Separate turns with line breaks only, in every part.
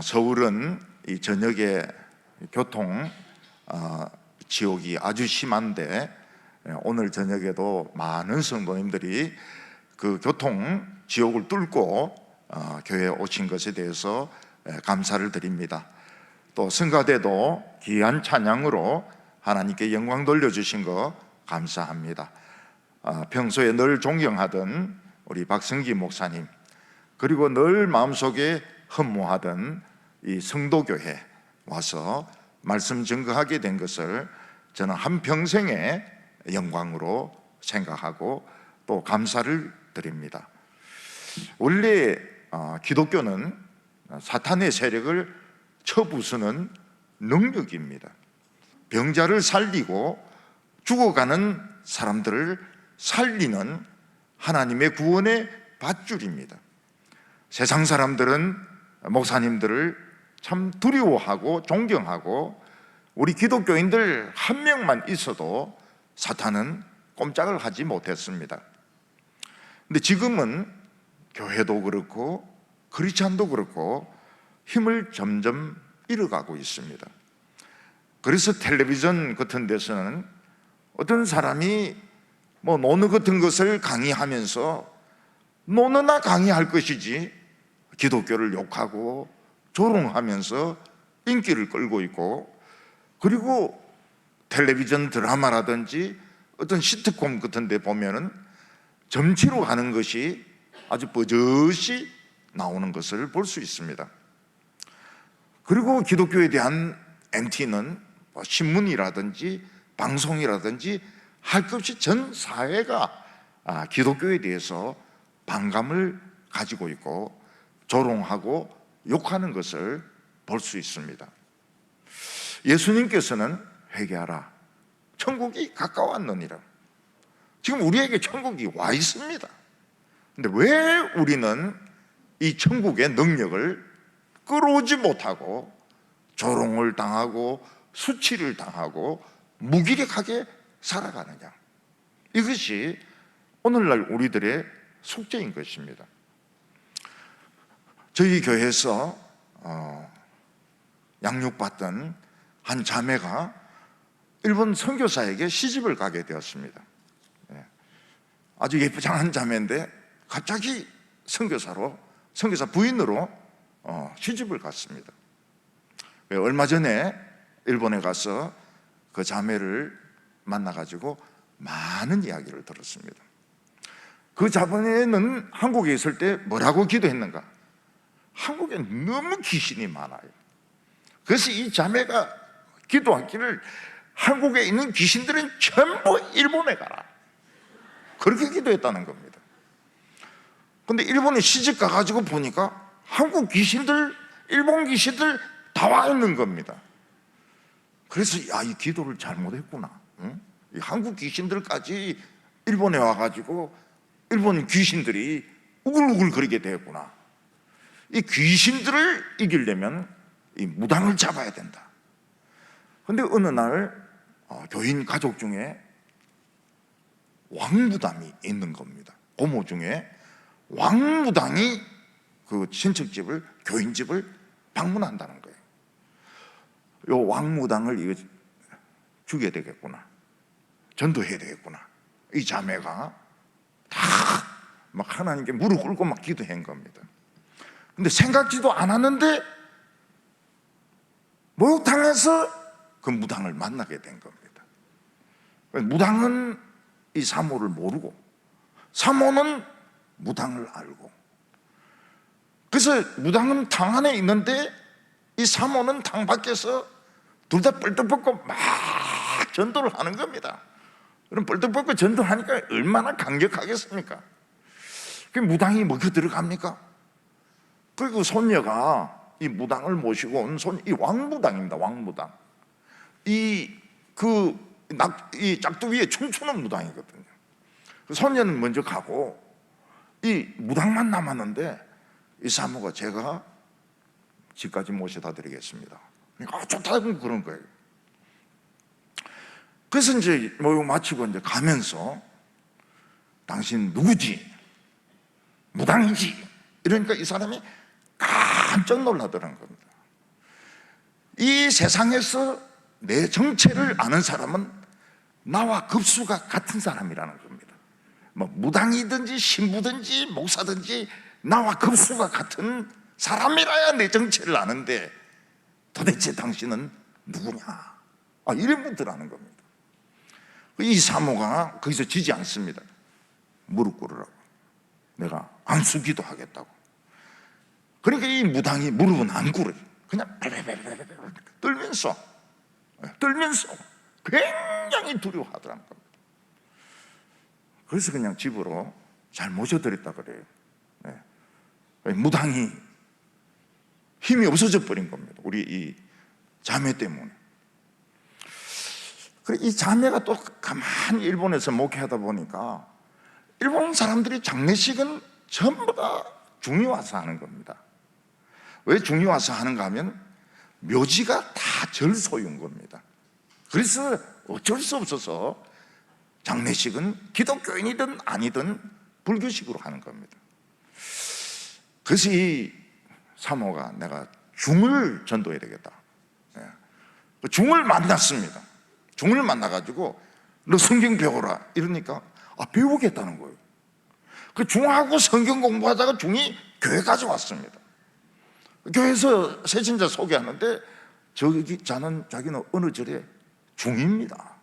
서울은 이 저녁에 교통 지옥이 아주 심한데 오늘 저녁에도 많은 성도님들이 그 교통 지옥을 뚫고 교회에 오신 것에 대해서 감사를 드립니다. 또 성가대도 귀한 찬양으로 하나님께 영광 돌려주신 거 감사합니다. 평소에 늘 존경하던 우리 박성기 목사님, 그리고 늘 마음속에 흠모하던 이 성도교회 와서 말씀 증거하게 된 것을 저는 한평생의 영광으로 생각하고 또 감사를 드립니다. 원래 기독교는 사탄의 세력을 쳐부수는 능력입니다. 병자를 살리고 죽어가는 사람들을 살리는 하나님의 구원의 밧줄입니다. 세상 사람들은 목사님들을 참 두려워하고 존경하고 우리 기독교인들 한 명만 있어도 사탄은 꼼짝을 하지 못했습니다. 근데 지금은 교회도 그렇고 크리스찬도 그렇고 힘을 점점 잃어가고 있습니다. 그래서 텔레비전 같은 데서는 어떤 사람이 노는 같은 것을 강의하면서 노느나 강의할 것이지 기독교를 욕하고 조롱하면서 인기를 끌고 있고, 그리고 텔레비전 드라마라든지 어떤 시트콤 같은 데 보면은 점치로 하는 것이 아주 버젓이 나오는 것을 볼 수 있습니다. 그리고 기독교에 대한 NT는 신문이라든지 방송이라든지 할 것 없이 전 사회가 기독교에 대해서 반감을 가지고 있고 조롱하고 욕하는 것을 볼 수 있습니다. 예수님께서는 회개하라, 천국이 가까웠느니라. 지금 우리에게 천국이 와 있습니다. 근데 왜 우리는 이 천국의 능력을 끌어오지 못하고 조롱을 당하고 수치를 당하고 무기력하게 살아가느냐? 이것이 오늘날 우리들의 숙제인 것입니다. 저희 교회에서 양육받던 한 자매가 일본 선교사에게 시집을 가게 되었습니다. 아주 예쁘장한 자매인데 갑자기 선교사 부인으로 시집을 갔습니다. 얼마 전에 일본에 가서 그 자매를 만나가지고 많은 이야기를 들었습니다. 그 자매는 한국에 있을 때 뭐라고 기도했는가? 한국에 너무 귀신이 많아요. 그래서 이 자매가 기도하기를 한국에 있는 귀신들은 전부 일본에 가라, 그렇게 기도했다는 겁니다. 근데 일본에 시집 가가지고 보니까 한국 귀신들, 일본 귀신들 다 와 있는 겁니다. 그래서 이 기도를 잘못했구나. 이 한국 귀신들까지 일본에 와가지고 일본 귀신들이 우글우글 거리게 되었구나. 이 귀신들을 이기려면 이 무당을 잡아야 된다. 근데 어느 날 교인 가족 중에 왕무당이 있는 겁니다. 고모 중에 왕무당이 그 친척집을, 교인집을 방문한다는 거예요. 요 왕무당을 이거 죽여야 되겠구나, 전도해야 되겠구나. 이 자매가 다 막 하나님께 무릎 꿇고 막 기도한 겁니다. 근데 생각지도 않았는데 목욕탕에서 그 무당을 만나게 된 겁니다. 무당은 이 사모를 모르고 사모는 무당을 알고, 그래서 무당은 탕 안에 있는데 이 사모는 탕 밖에서 둘 다 뻘떡 벗고 막 전도를 하는 겁니다. 그럼 뻘떡 벗고 전도하니까 얼마나 강력하겠습니까? 그 무당이 먹혀 들어갑니까? 그리고 손녀가 이 무당을 모시고 온 이 왕무당입니다. 왕무당. 이 짝두위에 춤추는 무당이거든요. 손녀는 먼저 가고 이 무당만 남았는데 이 사모가 제가 집까지 모셔다 드리겠습니다. 그러니까 좋다고 그런 거예요. 그래서 이제 모욕 마치고 이제 가면서 당신 누구지? 무당이지? 이러니까 이 사람이 깜짝 놀라더라는 겁니다. 이 세상에서 내 정체를 아는 사람은 나와 급수가 같은 사람이라는 겁니다. 뭐 무당이든지 신부든지 목사든지 나와 급수가 같은 사람이라야 내 정체를 아는데 도대체 당신은 누구냐? 이런 분들하는 겁니다. 이 사모가 거기서 지지 않습니다. 무릎 꿇으라고. 내가 안수기도 하겠다고. 그러니까 이 무당이 무릎은 안 꿇어요. 그냥 떨면서 굉장히 두려워하더란 겁니다. 그래서 그냥 집으로 잘 모셔드렸다 그래요. 무당이 힘이 없어져 버린 겁니다. 우리 이 자매 때문에. 이 자매가 또 가만히 일본에서 목회하다 보니까 일본 사람들이 장례식은 전부 다 중이 와서 하는 겁니다. 왜 중이 와서 하는가 하면 묘지가 다 절소유인 겁니다. 그래서 어쩔 수 없어서 장례식은 기독교인이든 아니든 불교식으로 하는 겁니다. 그래서 이 사모가 내가 중을 전도해야 되겠다. 중을 만났습니다. 중을 만나가지고 너 성경 배워라 이러니까 배우겠다는 거예요. 그 중하고 성경 공부하다가 중이 교회까지 왔습니다. 교회에서 새신자 소개하는데 자기는 어느 절에 중입니다.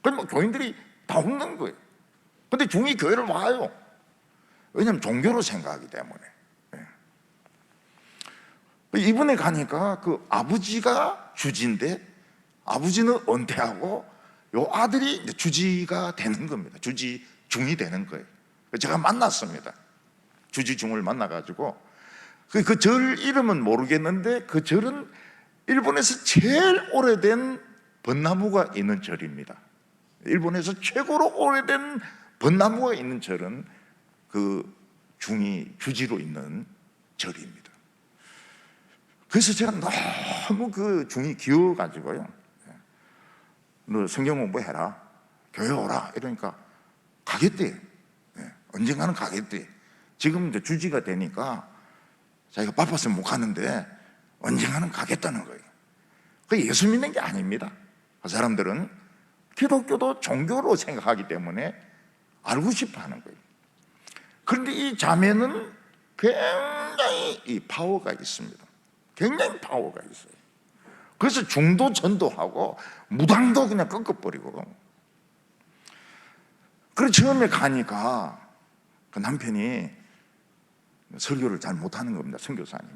그럼 교인들이 다 없는 거예요. 근데 중이 교회를 와요. 왜냐하면 종교로 생각하기 때문에. 이번에 가니까 그 아버지가 주지인데 아버지는 은퇴하고 요 아들이 이제 주지가 되는 겁니다. 주지 중이 되는 거예요. 제가 만났습니다. 주지 중을 만나가지고 그 절 이름은 모르겠는데 그 절은 일본에서 제일 오래된 벚나무가 있는 절입니다. 일본에서 최고로 오래된 벚나무가 있는 절은 그 중이 주지로 있는 절입니다. 그래서 제가 너무 그 중이 귀여워가지고요. 너 성경 공부해라. 교회 오라. 이러니까 가겠대. 언젠가는 가겠대. 지금 이제 주지가 되니까 자기가 바빠서 못 가는데 언젠가는 가겠다는 거예요. 그 예수 믿는 게 아닙니다. 그 사람들은 기독교도 종교로 생각하기 때문에 알고 싶어 하는 거예요. 그런데 이 자매는 굉장히 이 파워가 있습니다. 굉장히 파워가 있어요. 그래서 중도 전도하고 무당도 그냥 꺾어버리고. 그래서 처음에 가니까 그 남편이 설교를 잘 못하는 겁니다. 선교사님이.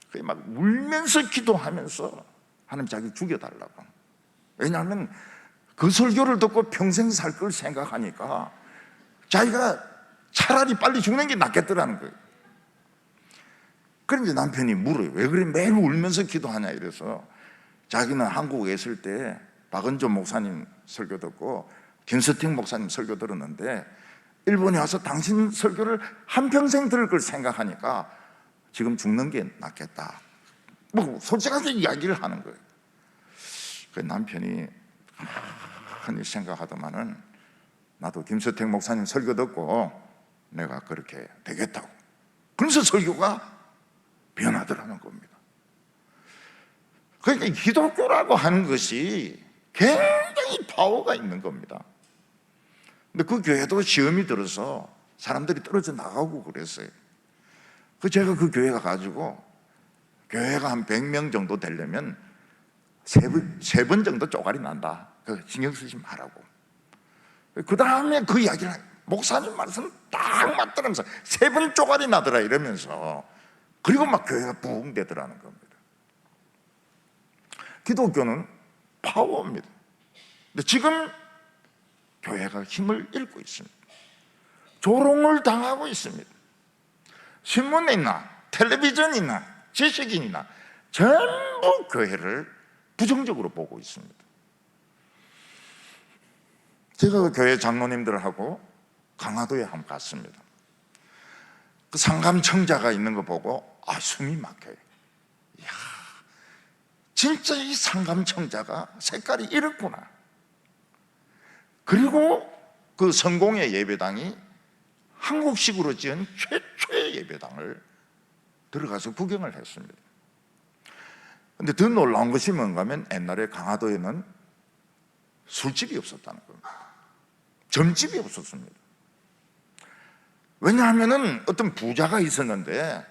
그게 막 울면서 기도하면서 하나님 자기 죽여달라고. 왜냐하면 그 설교를 듣고 평생 살 걸 생각하니까 자기가 차라리 빨리 죽는 게 낫겠더라는 거예요. 그런데 남편이 물어요. 왜 그래 매일 울면서 기도하냐 이래서 자기는 한국에 있을 때 박은조 목사님 설교 듣고 김서택 목사님 설교 들었는데 일본에 와서 당신 설교를 한평생 들을 걸 생각하니까 지금 죽는 게 낫겠다. 뭐 솔직하게 이야기를 하는 거예요. 그 남편이 흔히 생각하더만은 나도 김서택 목사님 설교 듣고 내가 그렇게 되겠다고. 그래서 설교가 변하더라는 겁니다. 그러니까 기독교라고 하는 것이 굉장히 파워가 있는 겁니다. 근데 그 교회도 시험이 들어서 사람들이 떨어져 나가고 그랬어요. 제가 그 교회 가가지고 교회가 한 100명 정도 되려면 세 번 정도 쪼가리 난다. 신경 쓰지 말라고. 그 다음에 그 이야기를 목사님 말씀 딱 맞더라면서 3번 쪼가리 나더라 이러면서 그리고 막 교회가 붕 되더라는 겁니다. 기독교는 파워입니다. 근데 지금 교회가 힘을 잃고 있습니다. 조롱을 당하고 있습니다. 신문이나 텔레비전이나 지식인이나 전부 교회를 부정적으로 보고 있습니다. 제가 그 교회 장로님들하고 강화도에 한번 갔습니다. 그 상감청자가 있는 거 보고 숨이 막혀요. 이야, 진짜 이 상감청자가 색깔이 이렇구나. 그리고 그 성공의 예배당이 한국식으로 지은 최초의 예배당을 들어가서 구경을 했습니다. 근데 더 놀라운 것이 뭔가 하면 옛날에 강화도에는 술집이 없었다는 겁니다. 점집이 없었습니다. 왜냐하면 어떤 부자가 있었는데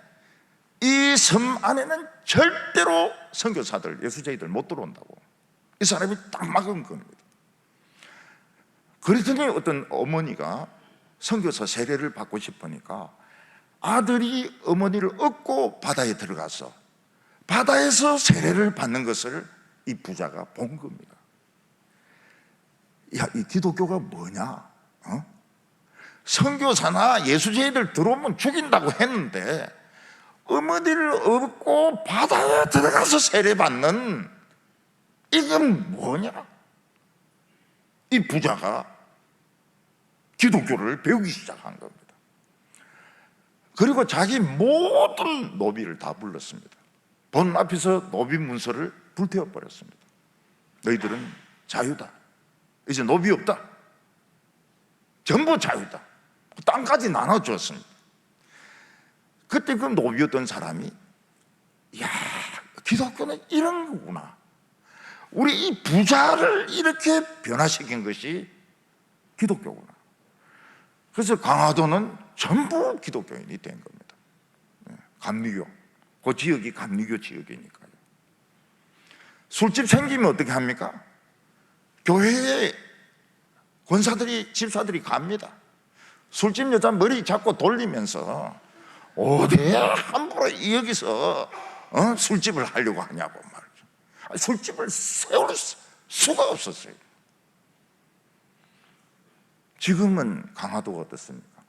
이 섬 안에는 절대로 선교사들, 예수자이들 못 들어온다고 이 사람이 딱 막은 겁니다. 그랬더니 어떤 어머니가 선교사 세례를 받고 싶으니까 아들이 어머니를 업고 바다에 들어가서 바다에서 세례를 받는 것을 이 부자가 본 겁니다. 야, 이 기독교가 뭐냐? 선교사나 예수자이들 들어오면 죽인다고 했는데 어머니를 업고 바다에 들어가서 세례받는 이건 뭐냐? 이 부자가 기독교를 배우기 시작한 겁니다. 그리고 자기 모든 노비를 다 불렀습니다. 본 앞에서 노비 문서를 불태워버렸습니다. 너희들은 자유다. 이제 노비 없다. 전부 자유다. 땅까지 나눠주었습니다. 그때 그 노비였던 사람이 야, 기독교는 이런 거구나. 우리 이 부자를 이렇게 변화시킨 것이 기독교구나. 그래서 강화도는 전부 기독교인이 된 겁니다. 감리교, 그 지역이 감리교 지역이니까요. 술집 생기면 어떻게 합니까? 교회에 권사들이, 집사들이 갑니다. 술집 여자 머리 잡고 돌리면서 어디에 함부로 여기서 술집을 하려고 하냐고 말이죠. 술집을 세울 수가 없었어요. 지금은 강화도가 어떻습니까?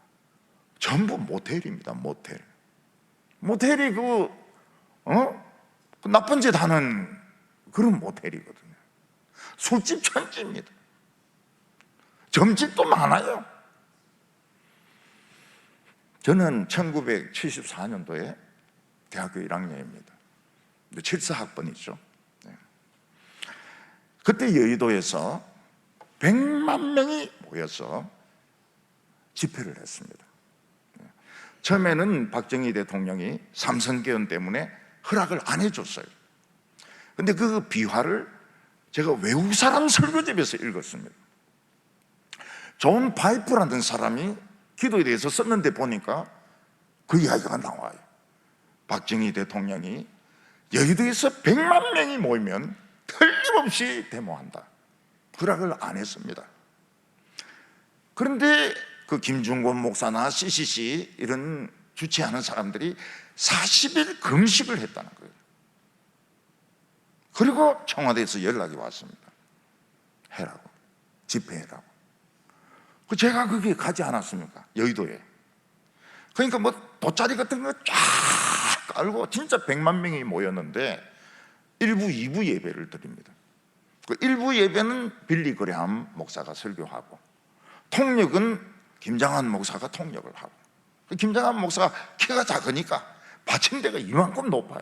전부 모텔입니다. 모텔이 그 나쁜 짓 하는 그런 모텔이거든요. 술집 천지입니다. 점집도 많아요. 저는 1974년도에 대학교 1학년입니다. 74학번이죠. 그때 여의도에서 100만 명이 모여서 집회를 했습니다. 처음에는 박정희 대통령이 삼선개헌 때문에 허락을 안 해줬어요. 근데 그 비화를 제가 외국 사람 설교집에서 읽었습니다. 존 파이프라는 사람이 기도에 대해서 썼는데 보니까 그 이야기가 나와요. 박정희 대통령이 여의도에서 100만 명이 모이면 틀림없이 데모한다. 허락을 안 했습니다. 그런데 그 김중곤 목사나 CCC 이런 주최하는 사람들이 40일 금식을 했다는 거예요. 그리고 청와대에서 연락이 왔습니다. 해라고, 집회해라고. 제가 거기에 가지 않았습니까? 여의도에. 그러니까 뭐 돗자리 같은 거 쫙 깔고 진짜 100만 명이 모였는데 1부, 2부 예배를 드립니다. 그 1부 예배는 빌리 그레함 목사가 설교하고 통역은 김장한 목사가 통역을 하고, 김장한 목사가 키가 작으니까 받침대가 이만큼 높아요.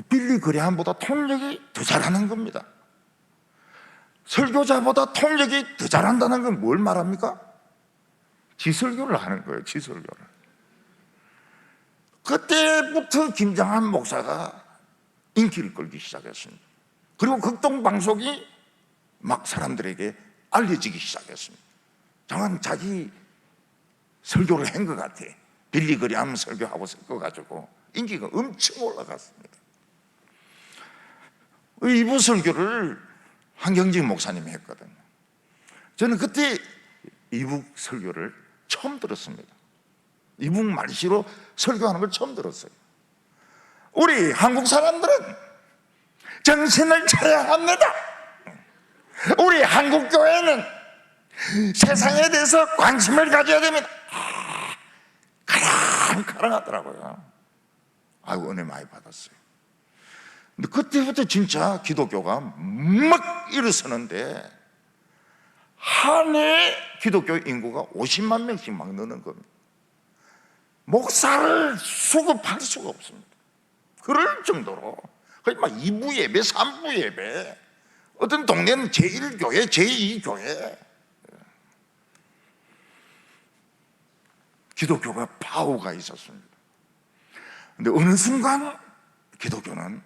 빌리 그레함보다 통역이 더 잘하는 겁니다. 설교자보다 통역이 더 잘한다는 건 뭘 말합니까? 지설교를 하는 거예요. 지설교를. 그때부터 김장한 목사가 인기를 끌기 시작했습니다. 그리고 극동방송이 막 사람들에게 알려지기 시작했습니다. 정말 자기 설교를 한 것 같아. 빌리 그레함 설교하고 섞어가지고 인기가 엄청 올라갔습니다. 이부 설교를 한경직 목사님이 했거든요. 저는 그때 이북 설교를 처음 들었습니다. 이북 말씨로 설교하는 걸 처음 들었어요. 우리 한국 사람들은 정신을 차려야 합니다. 우리 한국 교회는 세상에 대해서 관심을 가져야 됩니다. 가랑가랑하더라고요. 아이고, 은혜 많이 받았어요. 근데 그때부터 진짜 기독교가 막 일어서는데 한 해 기독교 인구가 50만 명씩 막 느는 겁니다. 목사를 수급할 수가 없습니다. 그럴 정도로 거의 막 2부 예배, 3부 예배, 어떤 동네는 제1교회, 제2교회, 기독교가 파워가 있었습니다. 근데 어느 순간 기독교는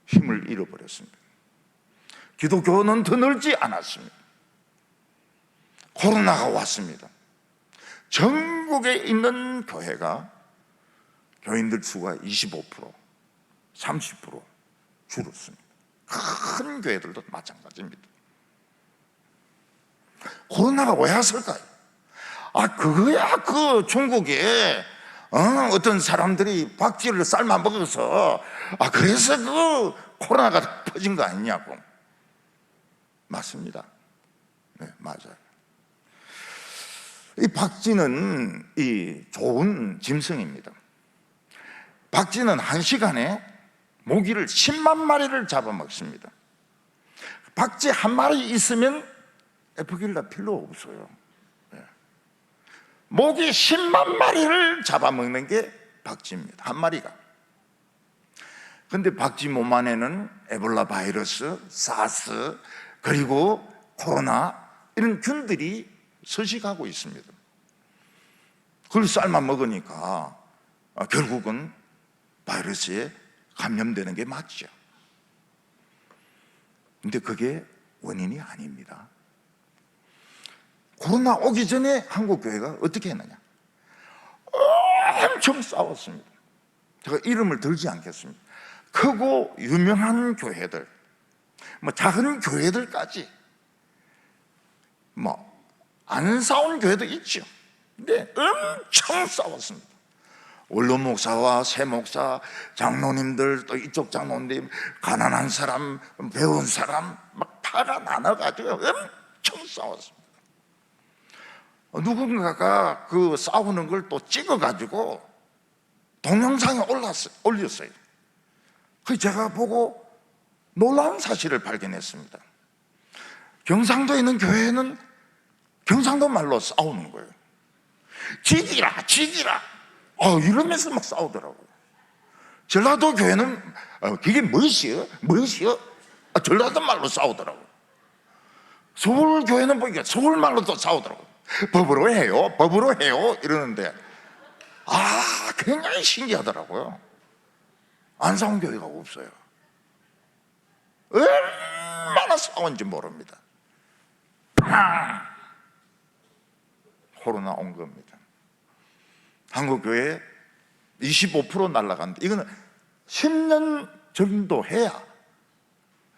힘을 잃어버렸습니다. 기독교는 더 늘지 않았습니다. 코로나가 왔습니다. 전국에 있는 교회가 교인들 수가 25%, 30% 줄었습니다. 큰 교회들도 마찬가지입니다. 코로나가 왜 왔을까요? 그거야 그 중국에 어떤 사람들이 박쥐를 삶아 먹어서 그래서 그 코로나가 퍼진 거 아니냐고. 맞습니다. 네, 맞아요. 이 박쥐는 이 좋은 짐승입니다. 박쥐는 한 시간에 모기를 10만 마리를 잡아먹습니다. 박쥐 한 마리 있으면 에프킬라 필요 없어요. 모기 10만 마리를 잡아먹는 게 박쥐입니다. 한 마리가. 근데 박쥐 몸 안에는 에볼라 바이러스, 사스, 그리고 코로나 이런 균들이 서식하고 있습니다. 그걸 삶아 먹으니까 결국은 바이러스에 감염되는 게 맞죠. 근데 그게 원인이 아닙니다. 코로나 오기 전에 한국 교회가 어떻게 했느냐? 엄청 싸웠습니다. 제가 이름을 들지 않겠습니다. 크고 유명한 교회들, 작은 교회들까지 안 싸운 교회도 있죠. 근데 엄청 싸웠습니다. 원로 목사와 새 목사, 장로님들, 또 이쪽 장로님, 가난한 사람, 배운 사람 막 파가 나눠가지고 엄청 싸웠습니다. 누군가가 그 싸우는 걸 또 찍어가지고 동영상에 올렸어요. 그 제가 보고 놀라운 사실을 발견했습니다. 경상도에 있는 교회는 경상도 말로 싸우는 거예요. 지기라, 지기라. 이러면서 막 싸우더라고요. 전라도 교회는 그게 무엇이요? 무엇이요? 전라도 말로 싸우더라고요. 서울 교회는 보니까 서울 말로 또 싸우더라고요. 법으로 해요, 법으로 해요 이러는데 굉장히 신기하더라고요. 안 싸운 교회가 없어요. 얼마나 싸운지 모릅니다. 코로나 온 겁니다. 한국교회 25% 날아갔는데 이거는 10년 정도 해야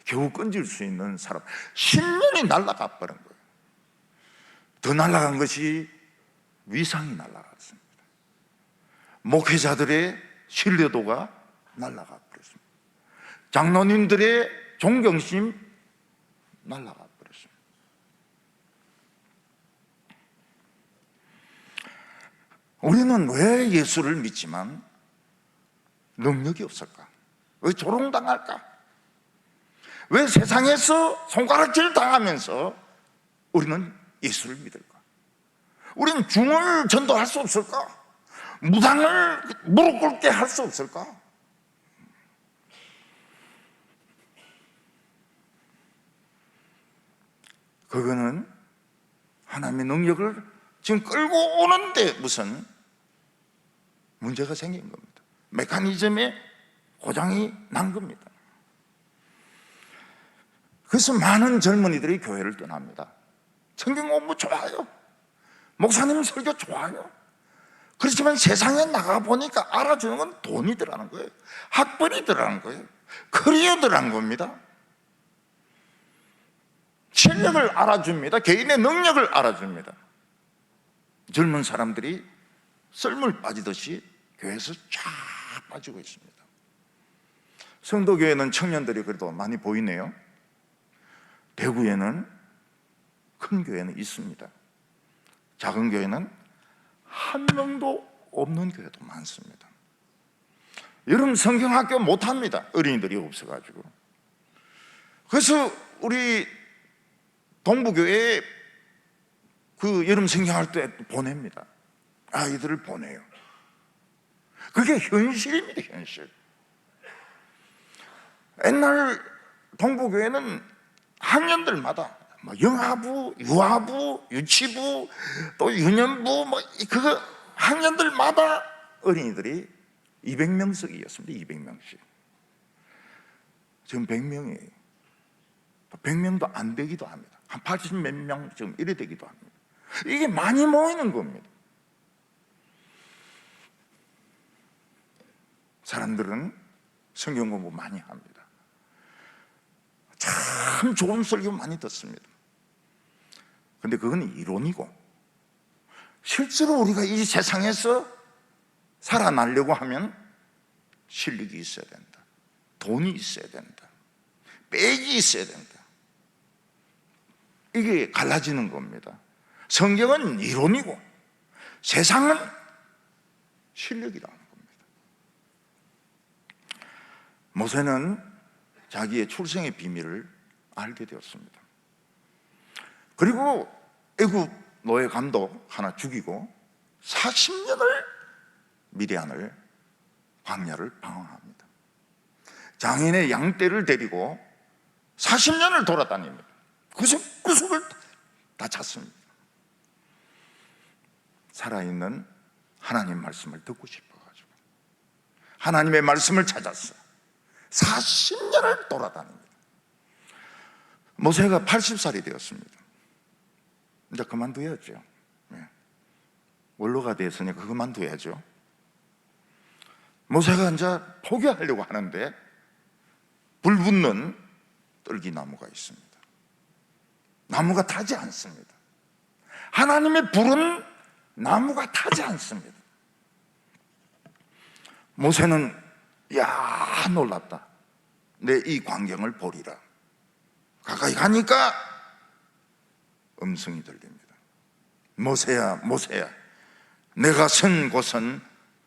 겨우 끈질 수 있는 사람 10년이 날아가 버린 거예요. 더 날아간 것이 위상이 날아갔습니다. 목회자들의 신뢰도가 날아가 버렸습니다. 장로님들의 존경심 날아가 버렸습니다. 우리는 왜 예수를 믿지만 능력이 없을까? 왜 조롱당할까? 왜 세상에서 손가락질 당하면서 우리는 예수를 믿을까? 우리는 중을 전도할 수 없을까? 무당을 무릎 꿇게 할 수 없을까? 그거는 하나님의 능력을 지금 끌고 오는데 무슨 문제가 생긴 겁니다. 메커니즘에 고장이 난 겁니다. 그래서 많은 젊은이들이 교회를 떠납니다. 성경 공부 좋아요. 목사님 설교 좋아요. 그렇지만 세상에 나가보니까 알아주는 건 돈이 들어가는 거예요. 학벌이 들어가는 거예요. 커리어 들어가는 겁니다. 실력을 알아줍니다. 개인의 능력을 알아줍니다. 젊은 사람들이 썰물 빠지듯이 교회에서 쫙 빠지고 있습니다. 성도교회는 청년들이 그래도 많이 보이네요. 대구에는 큰 교회는 있습니다. 작은 교회는 한 명도 없는 교회도 많습니다. 여러분 성경학교 못합니다. 어린이들이 없어가지고. 그래서 우리 동부교회에 그 여름 성경할 때 보냅니다. 아이들을 보내요. 그게 현실입니다. 현실. 옛날 동부교회는 학년들마다 영하부, 유아부, 유치부, 또 유년부 그거 학년들마다 어린이들이 200명석이었습니다. 200명씩. 지금 100명이에요. 100명도 안 되기도 합니다. 한 80 몇 명 지금 이래 되기도 합니다. 이게 많이 모이는 겁니다. 사람들은 성경 공부 많이 합니다. 참 좋은 설교 많이 듣습니다. 근데 그건 이론이고, 실제로 우리가 이 세상에서 살아나려고 하면 실력이 있어야 된다, 돈이 있어야 된다, 빽이 있어야 된다. 이게 갈라지는 겁니다. 성경은 이론이고 세상은 실력이라는 겁니다. 모세는 자기의 출생의 비밀을 알게 되었습니다. 그리고 애굽 노예 감독 하나 죽이고 40년을 미디안을 광야를 방황합니다. 장인의 양떼를 데리고 40년을 돌아다닙니다. 구석구석을 다 찾습니다. 살아있는 하나님 말씀을 듣고 싶어가지고 하나님의 말씀을 찾았어. 40년을 돌아다닙니다. 모세가 80살이 되었습니다. 이제 그만둬야죠. 원로가 됐으니까 그만둬야죠. 모세가 이제 포기하려고 하는데 불 붙는 떨기나무가 있습니다. 나무가 타지 않습니다. 하나님의 불은 나무가 타지 않습니다. 모세는 야 놀랐다. 내 이 광경을 보리라. 가까이 가니까 음성이 들립니다. 모세야 모세야, 내가 선 곳은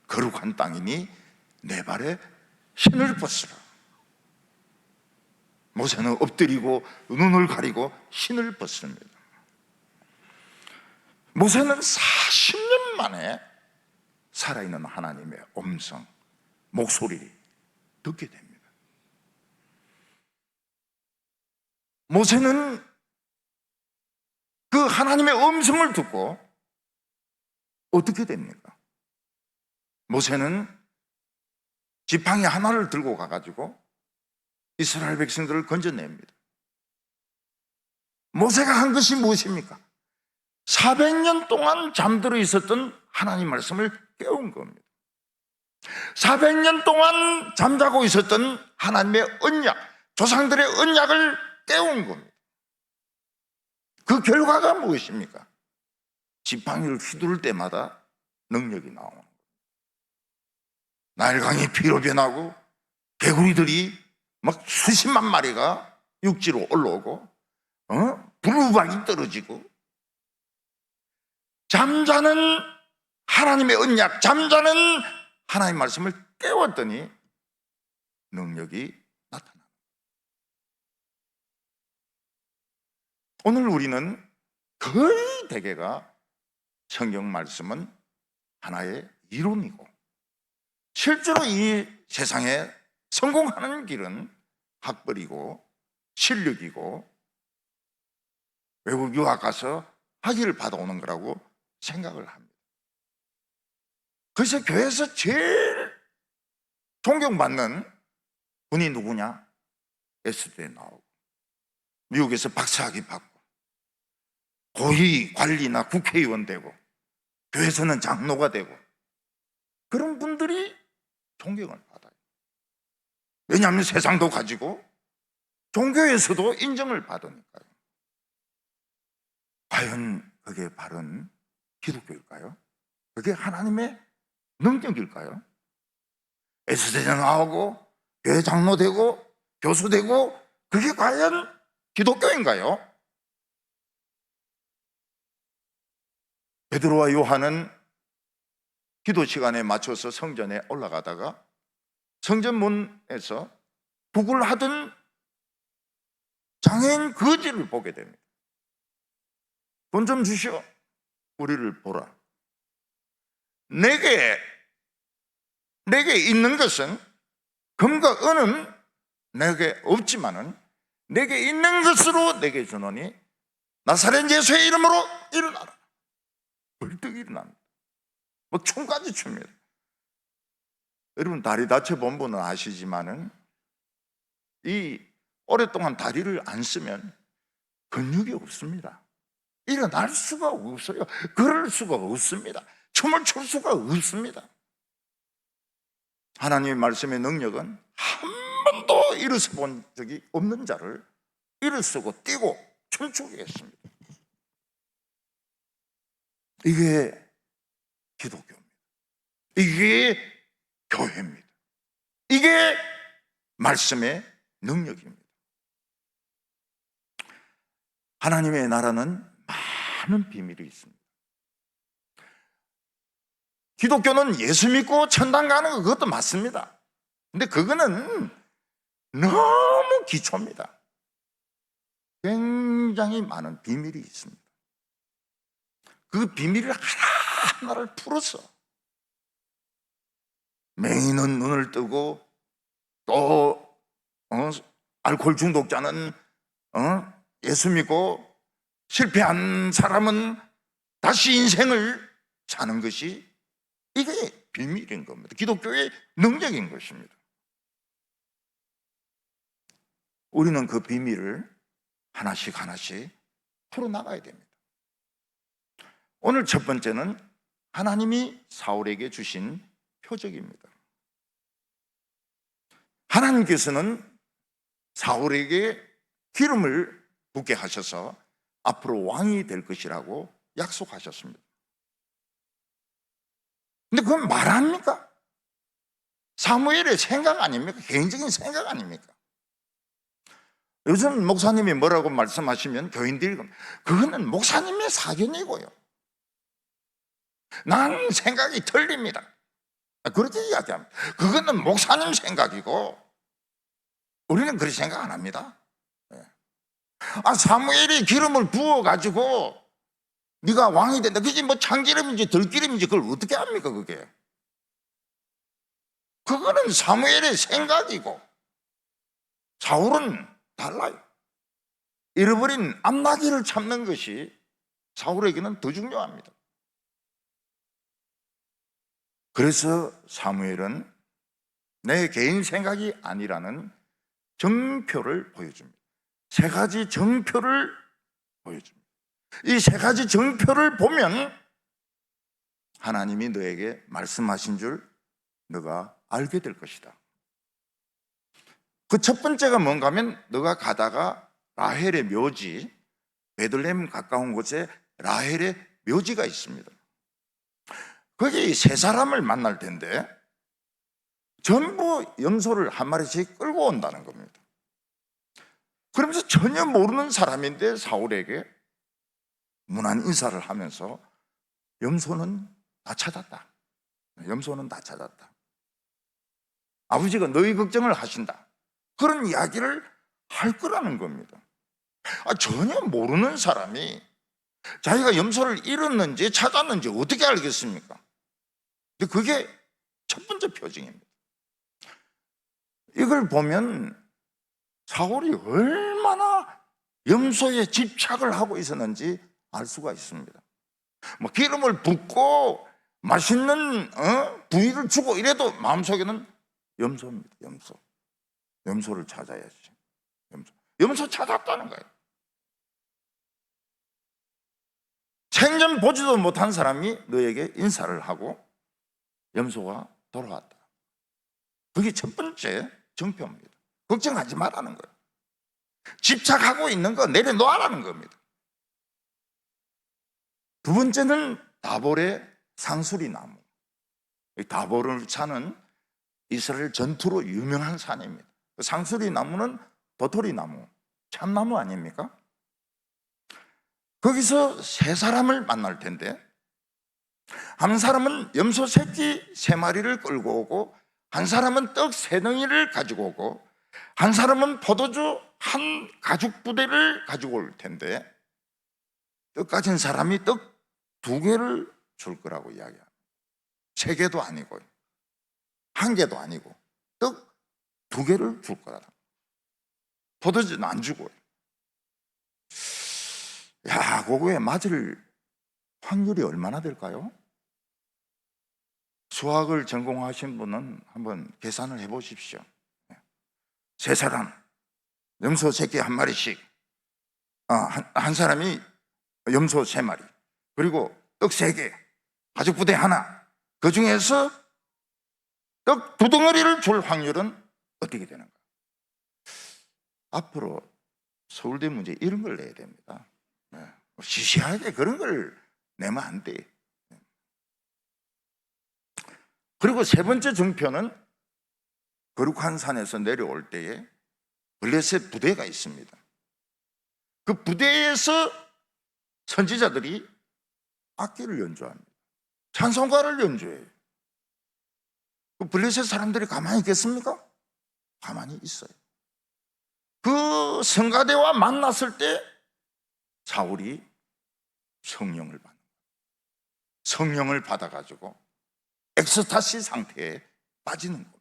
거룩한 땅이니 내 발에 신을 벗으라. 모세는 엎드리고 눈을 가리고 신을 벗습니다. 모세는 40년 만에 살아있는 하나님의 음성, 목소리를 듣게 됩니다. 모세는 그 하나님의 음성을 듣고 어떻게 됩니까? 모세는 지팡이 하나를 들고 가가지고 이스라엘 백성들을 건져냅니다. 모세가 한 것이 무엇입니까? 400년 동안 잠들어 있었던 하나님 말씀을 깨운 겁니다. 400년 동안 잠자고 있었던 하나님의 언약, 조상들의 언약을 깨운 겁니다. 그 결과가 무엇입니까? 지팡이를 휘두를 때마다 능력이 나오는 거예요. 나일강이 피로 변하고 개구리들이 막 수십만 마리가 육지로 올라오고 불우박이 떨어지고, 잠자는 하나님의 언약, 잠자는 하나님의 말씀을 깨웠더니 능력이 나타납니다. 오늘 우리는 거의 대개가 성경 말씀은 하나의 이론이고, 실제로 이 세상에 성공하는 길은 학벌이고 실력이고 외국 유학 가서 학위를 받아오는 거라고 생각을 합니다. 그래서 교회에서 제일 존경받는 분이 누구냐? 에스더에 나오고, 미국에서 박사학위 받고, 고위 관리나 국회의원 되고, 교회에서는 장로가 되고, 그런 분들이 존경을 받아요. 왜냐하면 세상도 가지고 종교에서도 인정을 받으니까요. 과연 그게 바른 기독교일까요? 그게 하나님의 능력일까요? 에스더에 나오고 교회 장로 되고 교수 되고, 그게 과연 기독교인가요? 베드로와 요한은 기도 시간에 맞춰서 성전에 올라가다가 성전문에서 북을 하던 장애인 거지를 보게 됩니다. 돈 좀 주시오. 우리를 보라. 내게 있는 것은 금과 은은 내게 없지만은 내게 있는 것으로 내게 주노니 나사렛 예수의 이름으로 일어나라. 벌떡 일어납니다. 뭐 춤까지 춥니다. 여러분 다리 다쳐본 분은 아시지만은 이 오랫동안 다리를 안 쓰면 근육이 없습니다. 일어날 수가 없어요. 걸을 수가 없습니다. 춤을 출 수가 없습니다. 하나님의 말씀의 능력은 한 번도 일어서 본 적이 없는 자를 일어서고 뛰고 춤추게 했습니다. 이게 기독교입니다. 이게 교회입니다. 이게 말씀의 능력입니다. 하나님의 나라는 많은 비밀이 있습니다. 기독교는 예수 믿고 천당 가는 거 그것도 맞습니다. 근데 그거는 너무 기초입니다. 굉장히 많은 비밀이 있습니다. 그 비밀을 하나하나를 풀어서 맹인은 눈을 뜨고 또 알코올 중독자는 예수 믿고 실패한 사람은 다시 인생을 사는 것이 이게 비밀인 겁니다. 기독교의 능력인 것입니다. 우리는 그 비밀을 하나씩 하나씩 풀어나가야 됩니다. 오늘 첫 번째는 하나님이 사울에게 주신 표적입니다. 하나님께서는 사울에게 기름을 붓게 하셔서 앞으로 왕이 될 것이라고 약속하셨습니다. 근데 그건 말합니까? 사무엘의 생각 아닙니까? 개인적인 생각 아닙니까? 요즘 목사님이 뭐라고 말씀하시면 교인들이 그거는 목사님의 사견이고요, 나는 생각이 틀립니다, 그렇게 이야기합니다. 그거는 목사님 생각이고 우리는 그렇게 생각 안 합니다. 사무엘이 기름을 부어가지고 네가 왕이 된다, 그게 뭐 참기름인지 들기름인지 그걸 어떻게 합니까? 그거는 사무엘의 생각이고 사울은 달라요. 잃어버린 암나기를 찾는 것이 사울에게는 더 중요합니다. 그래서 사무엘은 내 개인 생각이 아니라는 정표를 보여줍니다. 세 가지 정표를 보여줍니다. 이 세 가지 정표를 보면 하나님이 너에게 말씀하신 줄 너가 알게 될 것이다. 그 첫 번째가 뭔가 하면 너가 가다가 라헬의 묘지, 베들레헴 가까운 곳에 라헬의 묘지가 있습니다. 거기 세 사람을 만날 텐데 전부 염소를 한 마리씩 끌고 온다는 겁니다. 그러면서 전혀 모르는 사람인데 사울에게 문안 인사를 하면서 염소는 다 찾았다, 염소는 다 찾았다, 아버지가 너희 걱정을 하신다, 그런 이야기를 할 거라는 겁니다. 전혀 모르는 사람이 자기가 염소를 잃었는지 찾았는지 어떻게 알겠습니까? 근데 그게 첫 번째 표징입니다. 이걸 보면 사울이 얼마나 염소에 집착을 하고 있었는지 알 수가 있습니다. 뭐 기름을 붓고 맛있는 부위를 주고 이래도 마음속에는 염소입니다. 염소를 찾아야지. 염소 찾았다는 거예요. 생전 보지도 못한 사람이 너에게 인사를 하고 염소가 돌아왔다. 그게 첫 번째 정표입니다. 걱정하지 말라는 거예요. 집착하고 있는 거 내려놓으라는 겁니다. 두 번째는 다볼의 상수리 나무. 다볼을 차는 이스라엘 전투로 유명한 산입니다. 상수리 나무는 도토리 나무, 참나무 아닙니까? 거기서 세 사람을 만날 텐데 한 사람은 염소 새끼 3마리를 끌고 오고, 한 사람은 떡 3덩이를 가지고 오고, 한 사람은 포도주 한 가죽 부대를 가지고 올 텐데 떡 가진 사람이 떡 2개를 줄 거라고 이야기합니다. 3개도 아니고 1개도 아니고 떡 2개를 줄 거라. 포도주는 안 주고. 그거에 맞을 확률이 얼마나 될까요? 수학을 전공하신 분은 한번 계산을 해보십시오. 세 사람, 염소 새끼 한 마리씩, 한 사람이 염소 세 마리, 그리고 떡 세 개, 가족 부대 하나, 그 중에서 떡 두 덩어리를 줄 확률은 어떻게 되는가? 앞으로 서울대 문제 이런 걸 내야 됩니다. 시시하게 그런 걸 내면 안 돼. 그리고 세 번째 증표는 거룩한 산에서 내려올 때에 블레셋 부대가 있습니다. 그 부대에서 선지자들이 악기를 연주합니다. 찬송가를 연주해요. 그 블레셋 사람들이 가만히 있겠습니까? 가만히 있어요. 그 성가대와 만났을 때 사울이 성령을 받는 거예요. 성령을 받아가지고 엑스타시 상태에 빠지는 겁니다.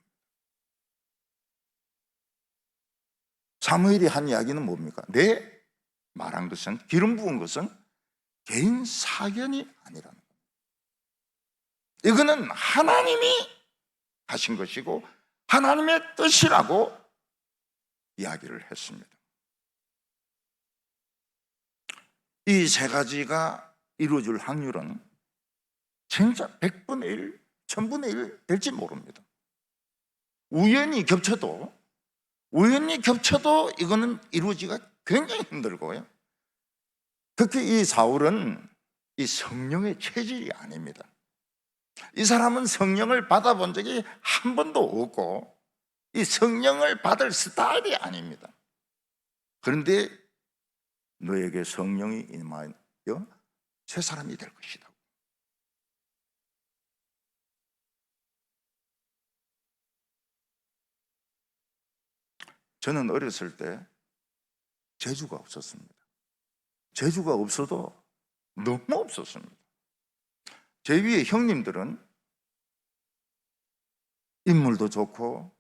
사무엘이 한 이야기는 뭡니까? 내 말한 것은, 기름 부은 것은 개인 사견이 아니라는 겁니다. 이거는 하나님이 하신 것이고 하나님의 뜻이라고 이야기를 했습니다. 이 세 가지가 이루어질 확률은 진짜 100분의 1, 1000분의 1 될지 모릅니다. 우연히 겹쳐도 이거는 이루어지기가 굉장히 힘들고요. 특히 이 사울은 이 성령의 체질이 아닙니다. 이 사람은 성령을 받아본 적이 한 번도 없고 이 성령을 받을 스타일이 아닙니다. 그런데 너에게 성령이 임하여 새 사람이 될 것이다. 저는 어렸을 때 재주가 없었습니다. 재주가 없어도 너무 없었습니다. 제 위에 형님들은 인물도 좋고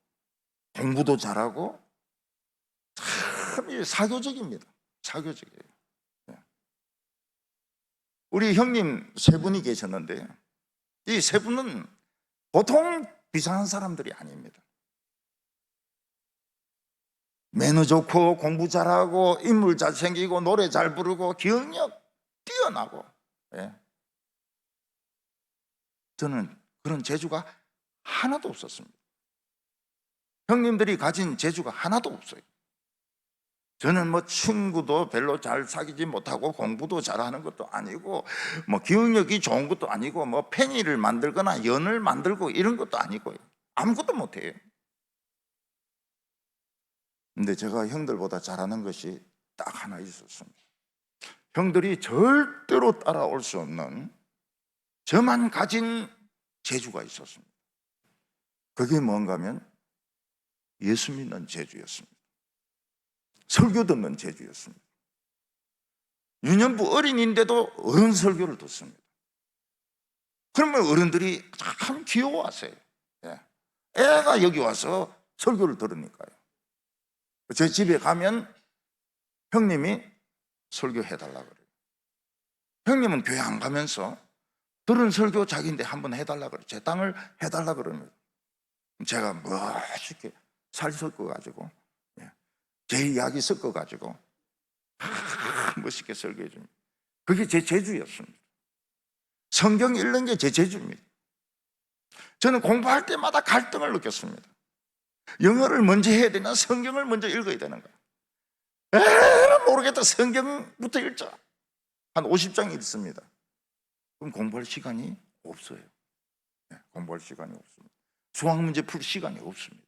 공부도 잘하고 참 사교적입니다. 사교적이에요. 우리 형님 세 분이 계셨는데 이 세 분은 보통 비상한 사람들이 아닙니다. 매너 좋고 공부 잘하고 인물 잘생기고 노래 잘 부르고 기억력 뛰어나고, 저는 그런 재주가 하나도 없었습니다. 형님들이 가진 재주가 하나도 없어요. 저는 뭐 친구도 별로 잘 사귀지 못하고 공부도 잘하는 것도 아니고 뭐 기억력이 좋은 것도 아니고 뭐 팽이를 만들거나 연을 만들고 이런 것도 아니고요. 아무것도 못해요. 근데 제가 형들보다 잘하는 것이 딱 하나 있었습니다. 형들이 절대로 따라올 수 없는 저만 가진 재주가 있었습니다. 그게 뭔가 하면 예수 믿는 재주였습니다. 설교 듣는 재주였습니다. 유년부 어린이인데도 어른 설교를 듣습니다. 그러면 어른들이 참 귀여워하세요. 애가 여기 와서 설교를 들으니까요. 제 집에 가면 형님이 설교해달라고 그래요. 형님은 교회 안 가면서 들은 설교 자기인데 한번 해달라고 그래요. 제 땅을 해달라고 그러면 제가 멋있게 살 섞어가지고 제 이야기 섞어가지고 멋있게 설교해 줍니다. 그게 제 재주였습니다. 성경 읽는 게 제 재주입니다. 저는 공부할 때마다 갈등을 느꼈습니다. 영어를 먼저 해야 되나 성경을 먼저 읽어야 되는가? 모르겠다. 성경부터 읽자. 한 50장 읽습니다. 그럼 공부할 시간이 없어요. 공부할 시간이 없습니다. 수학 문제 풀 시간이 없습니다.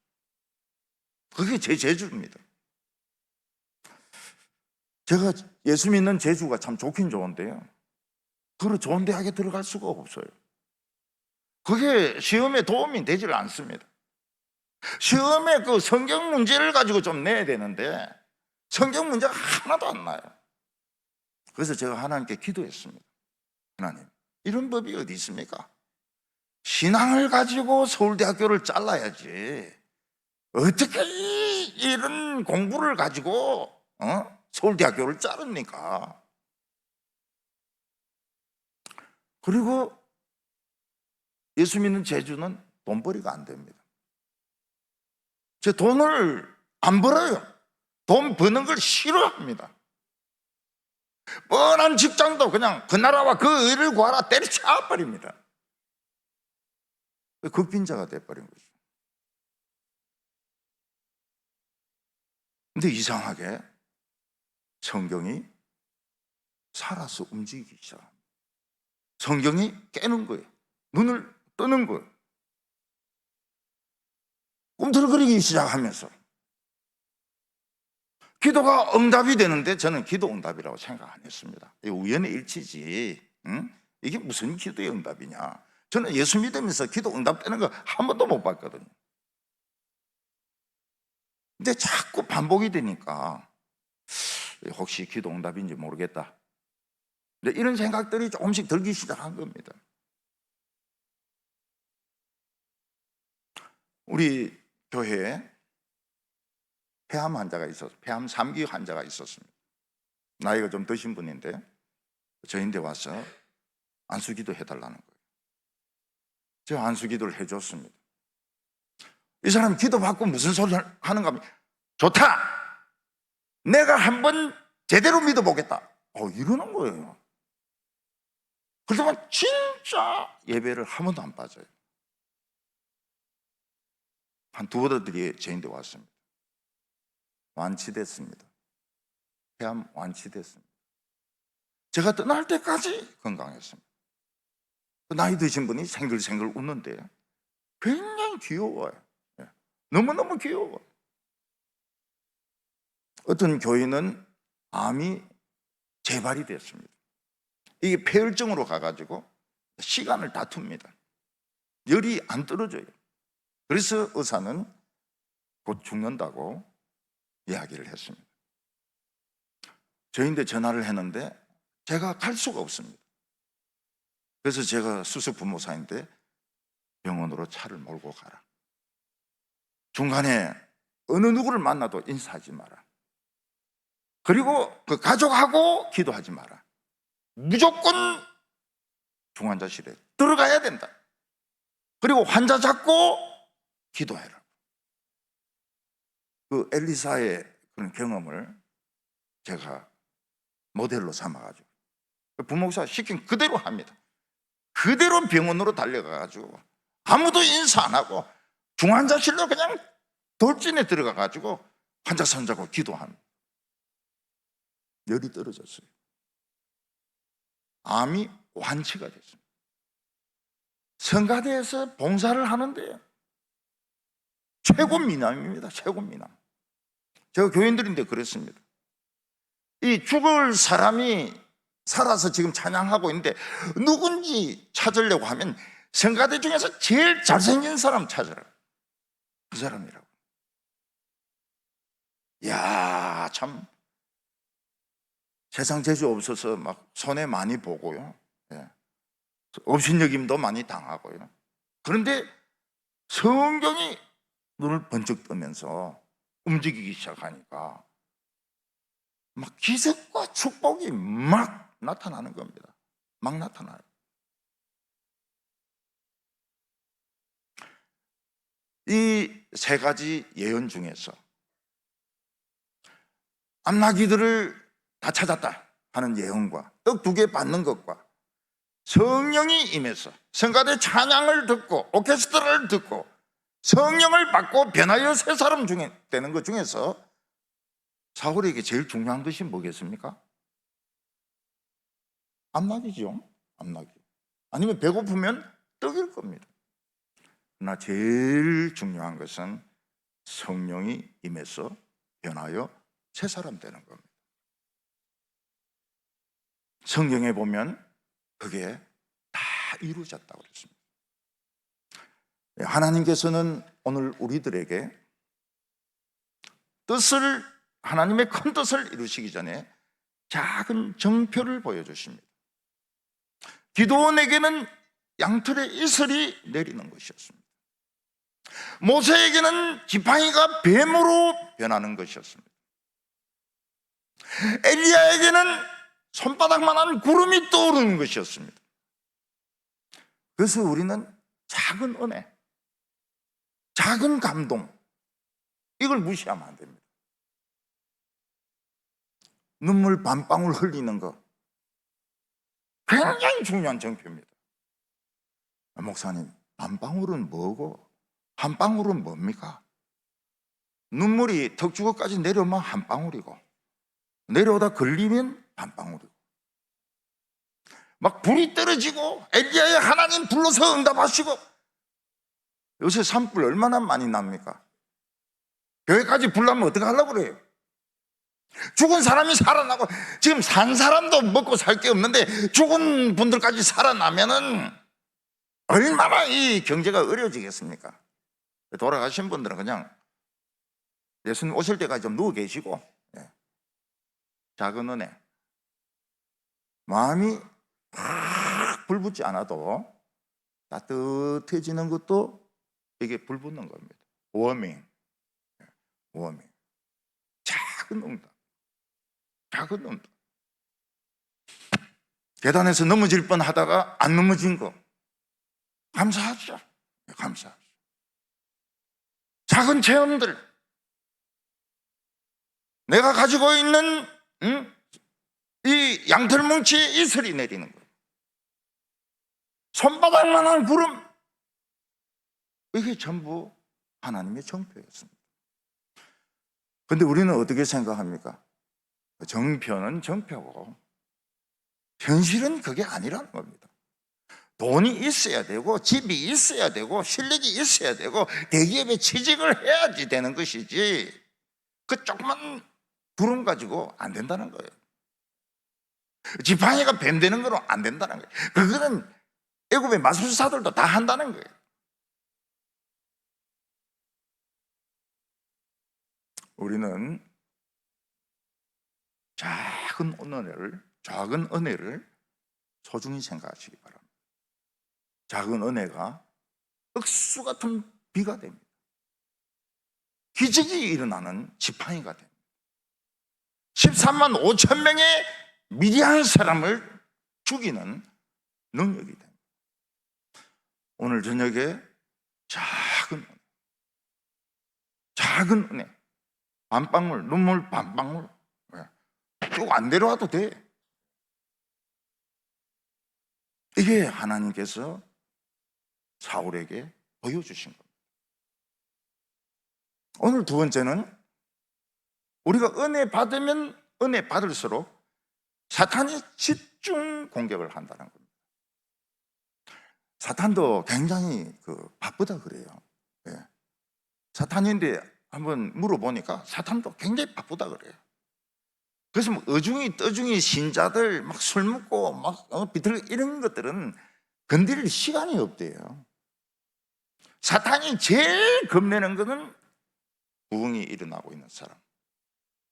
그게 제 재주입니다. 제가 예수 믿는 재주가 참 좋긴 좋은데요, 그런 좋은 대학에 들어갈 수가 없어요. 그게 시험에 도움이 되질 않습니다. 시험에 그 성경 문제를 가지고 좀 내야 되는데 성경 문제가 하나도 안 나요. 그래서 제가 하나님께 기도했습니다. 하나님, 이런 법이 어디 있습니까? 신앙을 가지고 서울대학교를 잘라야지 어떻게 이런 공부를 가지고 서울대학교를 자릅니까? 그리고 예수 믿는 재주는 돈벌이가 안 됩니다. 제 돈을 안 벌어요. 돈 버는 걸 싫어합니다. 뻔한 직장도 그냥 그 나라와 그 의를 구하라 때려쳐 버립니다. 극빈자가 돼버린 거죠. 근데 이상하게 성경이 살아서 움직이기 시작합니다. 성경이 깨는 거예요. 눈을 뜨는 거예요. 꿈틀거리기 시작하면서 기도가 응답이 되는데 저는 기도 응답이라고 생각 안 했습니다. 이게 우연의 일치지. 이게 무슨 기도의 응답이냐. 저는 예수 믿으면서 기도 응답되는 거 한 번도 못 봤거든요. 근데 자꾸 반복이 되니까 혹시 기도 응답인지 모르겠다. 이런 생각들이 조금씩 들기 시작한 겁니다. 우리 교회에 폐암 환자가 있어서 폐암 3기 환자가 있었습니다. 나이가 좀 드신 분인데 저희한테 와서 안수기도 해달라는 거예요. 제가 안수기도를 해줬습니다. 이 사람 기도받고 무슨 소리 하는가 하면 좋다! 내가 한번 제대로 믿어보겠다. 이러는 거예요. 그렇지만 진짜 예배를 한 번도 안 빠져요. 한 두어 달들이 저희한테 왔습니다. 완치됐습니다. 폐암 완치됐습니다. 제가 떠날 때까지 건강했습니다. 나이 드신 분이 생글생글 웃는데 굉장히 귀여워요. 너무너무 귀여워요. 어떤 교인은 암이 재발이 됐습니다. 이게 폐혈증으로 가가지고 시간을 다툽니다. 열이 안 떨어져요. 그래서 의사는 곧 죽는다고 이야기를 했습니다. 저희한테 전화를 했는데 제가 갈 수가 없습니다. 그래서 제가 수석 부모사인데 병원으로 차를 몰고 가라. 중간에 어느 누구를 만나도 인사하지 마라. 그리고 그 가족하고 기도하지 마라. 무조건 중환자실에 들어가야 된다. 그리고 환자 잡고 기도해라. 그 엘리사의 그런 경험을 제가 모델로 삼아가지고 부목사 시킨 그대로 합니다. 그대로 병원으로 달려가가지고 아무도 인사 안 하고 중환자실로 그냥 돌진에 들어가가지고 환자 손잡고 기도합니다. 열이 떨어졌어요. 암이 완치가 됐습니다. 성가대에서 봉사를 하는데 최고 미남입니다. 최고 미남. 제가 교인들인데 그랬습니다. 이 죽을 사람이 살아서 지금 찬양하고 있는데 누군지 찾으려고 하면 성가대 중에서 제일 잘생긴 사람 찾아라. 그 사람이라고. 이야, 참 세상 재주 없어서 막 손해 많이 보고요. 업신여김도 많이 당하고요. 그런데 성경이 눈을 번쩍 뜨면서 움직이기 시작하니까 막 기적과 축복이 막 나타나는 겁니다. 막 나타나요. 이 세 가지 예언 중에서 암나기들을 다 찾았다 하는 예언과 떡 2개 받는 것과 성령이 임해서 성가대 찬양을 듣고 오케스트라를 듣고 성령을 받고 변하여 새 사람 중에 되는 것 중에서 사울에게 제일 중요한 것이 뭐겠습니까? 암나기죠. 암나기. 아니면 배고프면 떡일 겁니다. 그러나 제일 중요한 것은 성령이 임해서 변하여 새 사람 되는 겁니다. 성경에 보면 그게 다 이루어졌다고 그랬습니다. 하나님께서는 오늘 우리들에게 뜻을, 하나님의 큰 뜻을 이루시기 전에 작은 정표를 보여주십니다. 기도원에게는 양털의 이슬이 내리는 것이었습니다. 모세에게는 지팡이가 뱀으로 변하는 것이었습니다. 엘리야에게는 손바닥만한 구름이 떠오르는 것이었습니다. 그래서 우리는 작은 은혜, 작은 감동, 이걸 무시하면 안 됩니다. 눈물 반방울 흘리는 거 굉장히 중요한 정표입니다. 목사님, 반방울은 뭐고 한 방울은 뭡니까? 눈물이 턱주걱까지 내려오면 한 방울이고 내려오다 걸리면 반 방울이고, 막 불이 떨어지고 엘리야의 하나님 불러서 응답하시고, 요새 산불 얼마나 많이 납니까? 교회까지 불 나면 어떻게 하려고 그래요? 죽은 사람이 살아나고, 지금 산 사람도 먹고 살 게 없는데 죽은 분들까지 살아나면은 얼마나 이 경제가 어려워지겠습니까? 돌아가신 분들은 그냥 예수님 오실 때까지 좀 누워 계시고, 작은 은혜, 마음이 확 불붙지 않아도 따뜻해지는 것도 이게 불붙는 겁니다. 워밍, 작은 응답, 작은 응답. 계단에서 넘어질 뻔 하다가 안 넘어진 거 감사하죠. 감사하죠. 작은 체험들, 내가 가지고 있는 이 양털뭉치에 이슬이 내리는 거, 손바닥만한 구름, 이게 전부 하나님의 정표였습니다. 그런데 우리는 어떻게 생각합니까? 정표는 정표고 현실은 그게 아니라는 겁니다. 돈이 있어야 되고 집이 있어야 되고 실력이 있어야 되고 대기업에 취직을 해야지 되는 것이지, 그 조그만 구름 가지고 안 된다는 거예요. 지팡이가 뱀 되는 거로 안 된다는 거예요. 그거는 애굽의 마술사들도 다 한다는 거예요. 우리는 작은 은혜를 소중히 생각하시기 바랍니다. 작은 은혜가 억수 같은 비가 됩니다. 기적이 일어나는 지팡이가 됩니다. 13만 5천 명의 미디안 사람을 죽이는 능력이 됩니다. 오늘 저녁에 작은 은혜, 반방울, 눈물 반방울 쭉 안 내려와도 돼. 이게 하나님께서 사울에게 보여주신 겁니다. 오늘 두 번째는, 우리가 은혜 받으면 은혜 받을수록 사탄이 집중 공격을 한다는 겁니다. 사탄도 굉장히 바쁘다 그래요. 사탄인데 한번 물어보니까 사탄도 굉장히 바쁘다 그래요. 그래서 뭐 어중이 떠중이 신자들 막 술 먹고 막 비틀 이런 것들은 건드릴 시간이 없대요. 사탄이 제일 겁내는 것은 부흥이 일어나고 있는 사람,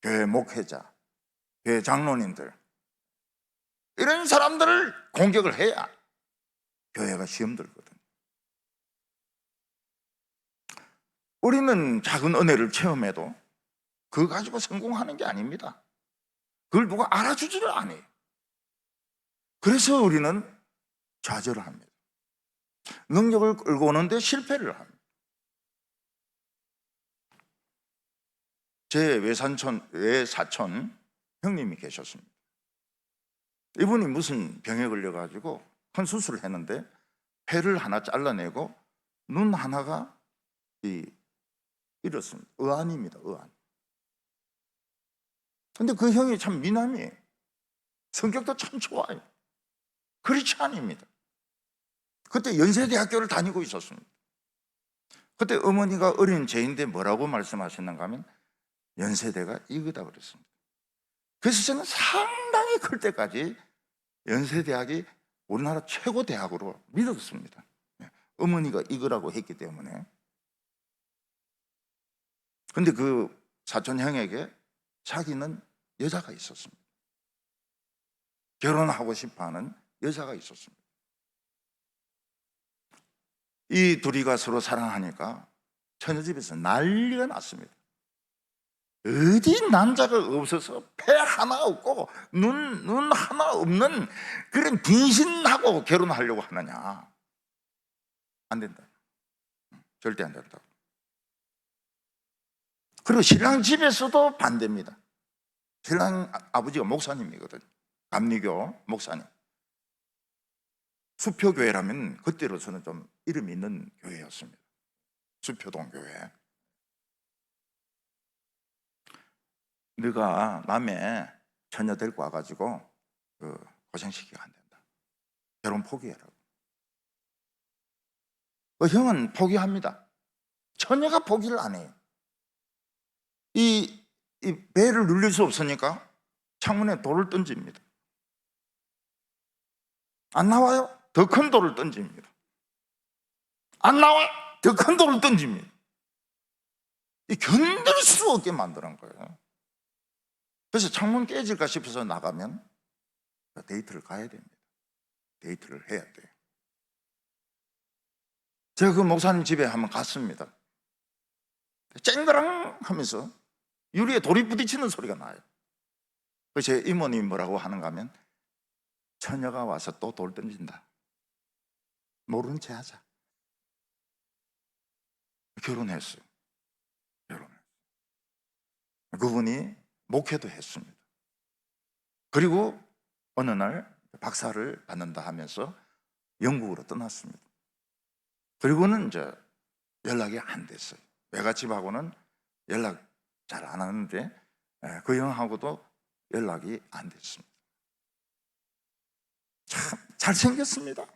교회 목회자, 교회 장로님들, 이런 사람들을 공격을 해야 교회가 시험 들거든. 우리는 작은 은혜를 체험해도 그거 가지고 성공하는 게 아닙니다. 그걸 누가 알아주지를 않아요. 그래서 우리는 좌절을 합니다. 능력을 끌고 오는데 실패를 합니다. 제 외사촌 형님이 계셨습니다. 이분이 무슨 병에 걸려가지고 큰 수술을 했는데 폐를 하나 잘라내고 눈 하나가 이렇습니다. 의안입니다. 의안. 근데 그 형이 참 미남이에요. 성격도 참 좋아요. 크리스찬입니다. 그때 연세대학교를 다니고 있었습니다. 그때 어머니가 어린 제인데 뭐라고 말씀하셨는가 하면 연세대가 이거다 그랬습니다. 그래서 저는 상당히 클 때까지 연세대학이 우리나라 최고 대학으로 믿었습니다. 어머니가 이거라고 했기 때문에. 근데 그 사촌 형에게 자기는 여자가 있었습니다. 결혼하고 싶어하는 여자가 있었습니다. 이 둘이가 서로 사랑하니까 처녀집에서 난리가 났습니다. 어디 남자가 없어서 폐 하나 없고 눈 하나 없는 그런 빈신하고 결혼하려고 하느냐. 안 된다. 절대 안 된다고. 그리고 신랑 집에서도 반대입니다. 신랑 아버지가 목사님이거든요. 감리교 목사님. 수표교회라면 그때로서는 좀 이름 있는 교회였습니다. 수표동 교회. 네가 남의 처녀 데리고 와가지고 고생시키면 안 된다. 결혼 포기해라고. 형은 포기합니다. 처녀가 포기를 안 해요. 이 배를 눌릴 수 없으니까 창문에 돌을 던집니다. 안 나와요? 더 큰 돌을 던집니다. 안 나와요? 더 큰 돌을 던집니다. 견딜 수 없게 만드는 거예요. 그래서 창문 깨질까 싶어서 나가면 데이트를 가야 됩니다. 데이트를 해야 돼요. 제가 그 목사님 집에 한번 갔습니다. 쨍그랑 하면서 유리에 돌이 부딪히는 소리가 나요. 그래서 제 이모님이 뭐라고 하는가 하면, 처녀가 와서 또 돌 던진다. 모르는 체 하자. 결혼했어요. 그분이 목회도 했습니다. 그리고 어느 날 박사를 받는다 하면서 영국으로 떠났습니다. 그리고는 이제 연락이 안 됐어요. 외갓집하고는 연락 잘 안 하는데 그 형하고도 연락이 안 됐습니다. 참 잘생겼습니다.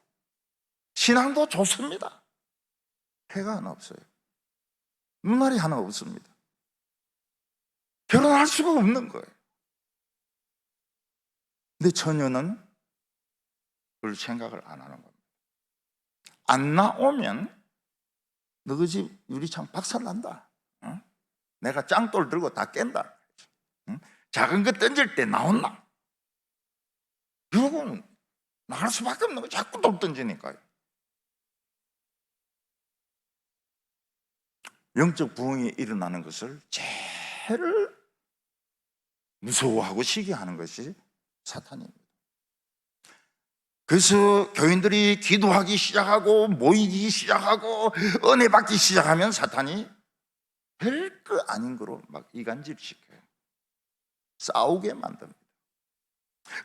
신앙도 좋습니다. 해가 하나 없어요. 눈알이 하나 없습니다. 결혼할 수가 없는 거예요. 근데 처녀는 그걸 생각을 안 하는 겁니다. 안 나오면 너희 집 유리창 박살난다. 응? 내가 짱돌 들고 다 깬다. 응? 작은 거 던질 때 나온다. 결국은 나갈 수밖에 없는 거예요. 자꾸 돌 던지니까요. 영적 부흥이 일어나는 것을 제일 무서워하고 시기하는 것이 사탄입니다. 그래서 교인들이 기도하기 시작하고 모이기 시작하고 은혜 받기 시작하면 사탄이 별거 아닌 거로 막 이간질시켜요. 싸우게 만듭니다.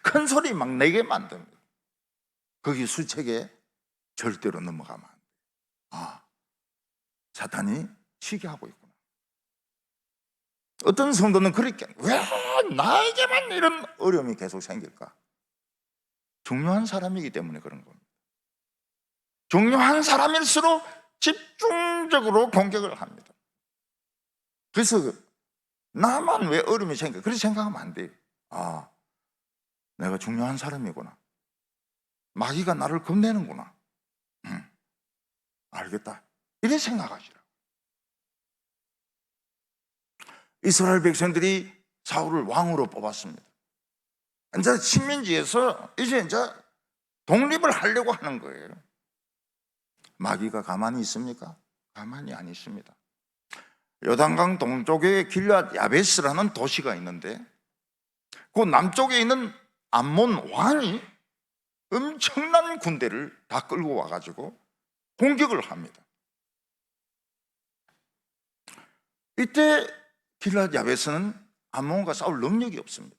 큰 소리 막 내게 만듭니다. 거기 수책에 절대로 넘어가면 안 돼요. 아, 사탄이 시기하고 있구나. 어떤 성도는 그렇게, 왜 나에게만 이런 어려움이 계속 생길까? 중요한 사람이기 때문에 그런 겁니다. 중요한 사람일수록 집중적으로 공격을 합니다. 그래서 나만 왜 어려움이 생길까? 그렇게 생각하면 안 돼요. 아, 내가 중요한 사람이구나. 마귀가 나를 겁내는구나. 알겠다. 이렇게 생각하시라. 이스라엘 백성들이 사울을 왕으로 뽑았습니다. 이제 식민지에서 이제 독립을 하려고 하는 거예요. 마귀가 가만히 있습니까? 가만히 안 있습니다. 요단강 동쪽에 길앗 야베스라는 도시가 있는데 그 남쪽에 있는 암몬 왕이 엄청난 군대를 다 끌고 와가지고 공격을 합니다. 이때 길앗 야베스는 암몬과 싸울 능력이 없습니다.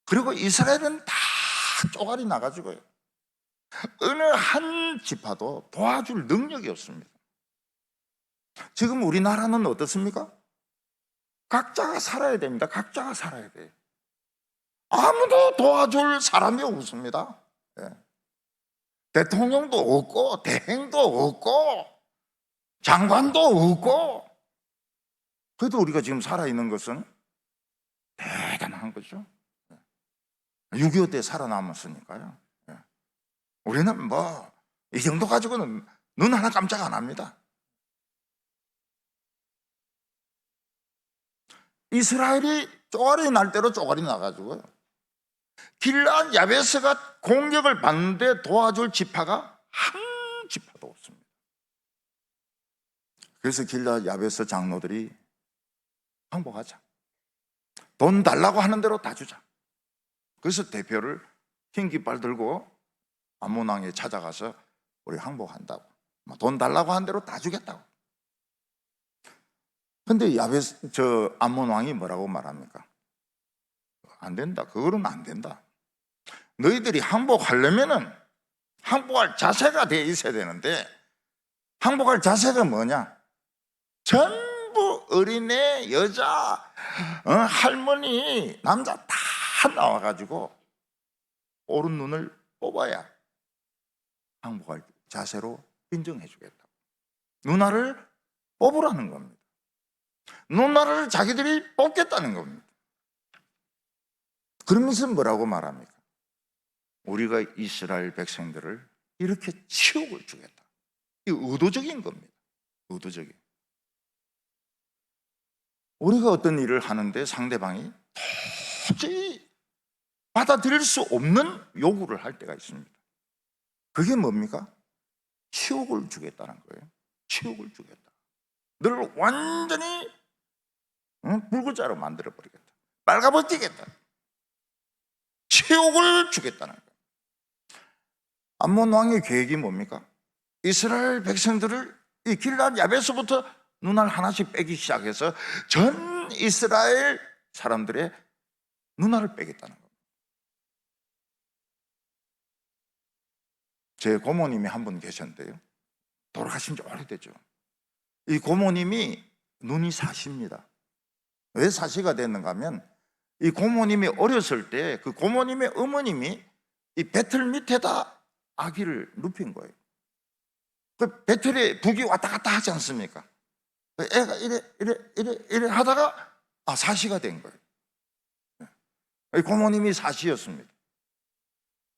그리고 이스라엘은 다 쪼가리 나가지고요, 어느 한 지파도 도와줄 능력이 없습니다. 지금 우리나라는 어떻습니까? 각자가 살아야 됩니다. 각자가 살아야 돼요. 아무도 도와줄 사람이 없습니다. 네. 대통령도 없고 대행도 없고 장관도 없고, 그래도 우리가 지금 살아있는 것은 대단한 거죠. 6.25 때 살아남았으니까요. 우리는 뭐 이 정도 가지고는 눈 하나 깜짝 안 합니다. 이스라엘이 쪼가리 날 대로 쪼가리 나가지고요, 길앗 야베스가 공격을 받는데 도와줄 지파가 한 지파도 없습니다. 그래서 길앗 야베스 장로들이 항복하자, 돈 달라고 하는 대로 다 주자. 그래서 대표를 흰 깃발 들고 암몬 왕에 찾아가서 우리 항복한다고. 돈 달라고 한 대로 다 주겠다고. 근데 야베스 암몬 왕이 뭐라고 말합니까? 안 된다. 그거는 안 된다. 너희들이 항복하려면은 항복할 자세가 돼 있어야 되는데, 항복할 자세가 뭐냐? 전부 어린애, 여자, 할머니, 남자 다 나와가지고 오른 눈을 뽑아야 항복할 자세로 인정해 주겠다. 누나를 뽑으라는 겁니다. 누나를 자기들이 뽑겠다는 겁니다. 그러면서 뭐라고 말합니까? 우리가 이스라엘 백성들을 이렇게 치욕을 주겠다. 이 의도적인 겁니다. 의도적인. 우리가 어떤 일을 하는데 상대방이 도저히 받아들일 수 없는 요구를 할 때가 있습니다. 그게 뭡니까? 치욕을 주겠다는 거예요. 치욕을 주겠다. 너를 완전히 불구자로 만들어버리겠다. 빨가벗기겠다. 치욕을 주겠다는 거예요. 암몬 왕의 계획이 뭡니까? 이스라엘 백성들을 이 길앗 야베스부터 눈알 하나씩 빼기 시작해서 전 이스라엘 사람들의 눈알을 빼겠다는 겁니다. 제 고모님이 한 분 계셨는데요, 돌아가신 지 오래됐죠. 이 고모님이 눈이 사시입니다. 왜 사시가 됐는가 하면, 이 고모님이 어렸을 때 그 고모님의 어머님이 이 배틀 밑에다 아기를 눕힌 거예요. 그 배틀에 북이 왔다 갔다 하지 않습니까? 애가 이래 하다가 사시가 된 거예요. 고모님이 사시였습니다.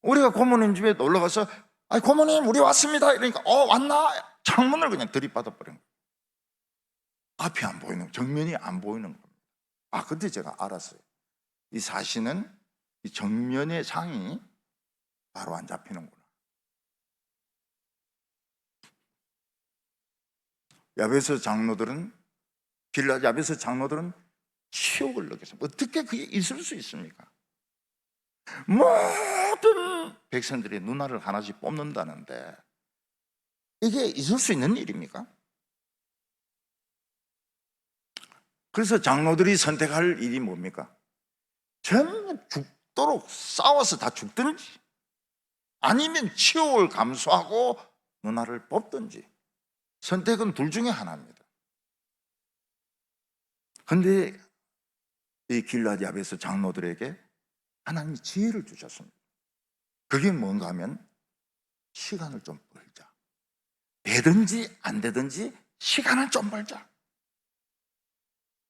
우리가 고모님 집에 놀러 가서 고모님 우리 왔습니다 이러니까 왔나? 창문을 그냥 들이받아 버린 거예요. 앞이 안 보이는, 정면이 안 보이는 겁니다. 그때 제가 알았어요. 이 사시는 이 정면의 상이 바로 안 잡히는구나. 야베스 장로들은, 길앗 야베스 장로들은 치욕을 느꼈습니다. 어떻게 그게 있을 수 있습니까? 모든 백성들이 누나를 하나씩 뽑는다는데 이게 있을 수 있는 일입니까? 그래서 장로들이 선택할 일이 뭡니까? 전부 죽도록 싸워서 다 죽든지, 아니면 치욕을 감수하고 누나를 뽑든지, 선택은 둘 중에 하나입니다. 그런데 이 길앗 야베스 장로들에게 하나님이 지혜를 주셨습니다. 그게 뭔가 하면 시간을 좀 벌자. 되든지 안 되든지 시간을 좀 벌자.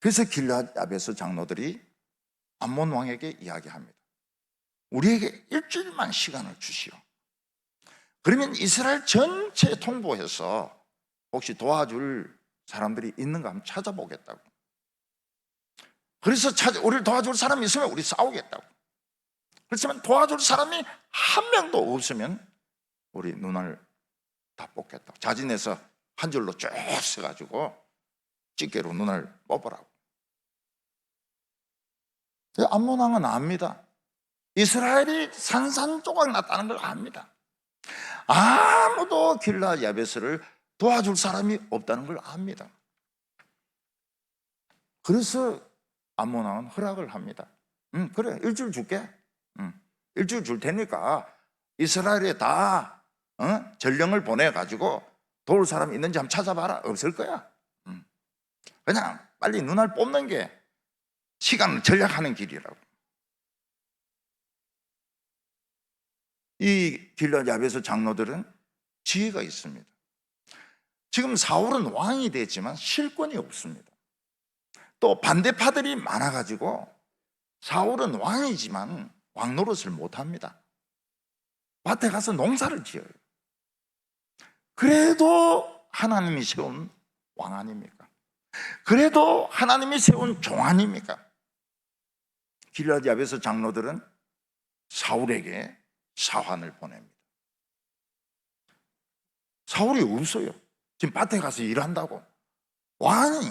그래서 길앗 야베스 장로들이 암몬 왕에게 이야기합니다. 우리에게 일주일만 시간을 주시오. 그러면 이스라엘 전체 통보해서 혹시 도와줄 사람들이 있는가 한번 찾아보겠다고. 그래서 우리를 도와줄 사람이 있으면 우리 싸우겠다고. 그렇지만 도와줄 사람이 한 명도 없으면 우리 눈을 다 뽑겠다고. 자진해서 한 줄로 쭉 서가지고 집게로 눈을 뽑으라고. 암몬 왕은 압니다. 이스라엘이 산산조각 났다는 걸 압니다. 아무도 길앗 야베스를 도와줄 사람이 없다는 걸 압니다. 그래서 암몬 왕은 허락을 합니다. 그래, 일주일 줄게. 일주일 줄 테니까 이스라엘에 다 전령을 보내가지고 도울 사람이 있는지 한번 찾아봐라. 없을 거야. 그냥 빨리 눈알 뽑는 게 시간을 절약하는 길이라고. 이 길앗 야베스 장로들은 지혜가 있습니다. 지금 사울은 왕이 됐지만 실권이 없습니다. 또 반대파들이 많아가지고 사울은 왕이지만 왕 노릇을 못합니다. 밭에 가서 농사를 지어요. 그래도 하나님이 세운 왕 아닙니까? 그래도 하나님이 세운 종 아닙니까? 길앗 야베스 장로들은 사울에게 사환을 보냅니다. 사울이 없어요. 지금 밭에 가서 일한다고. 왕이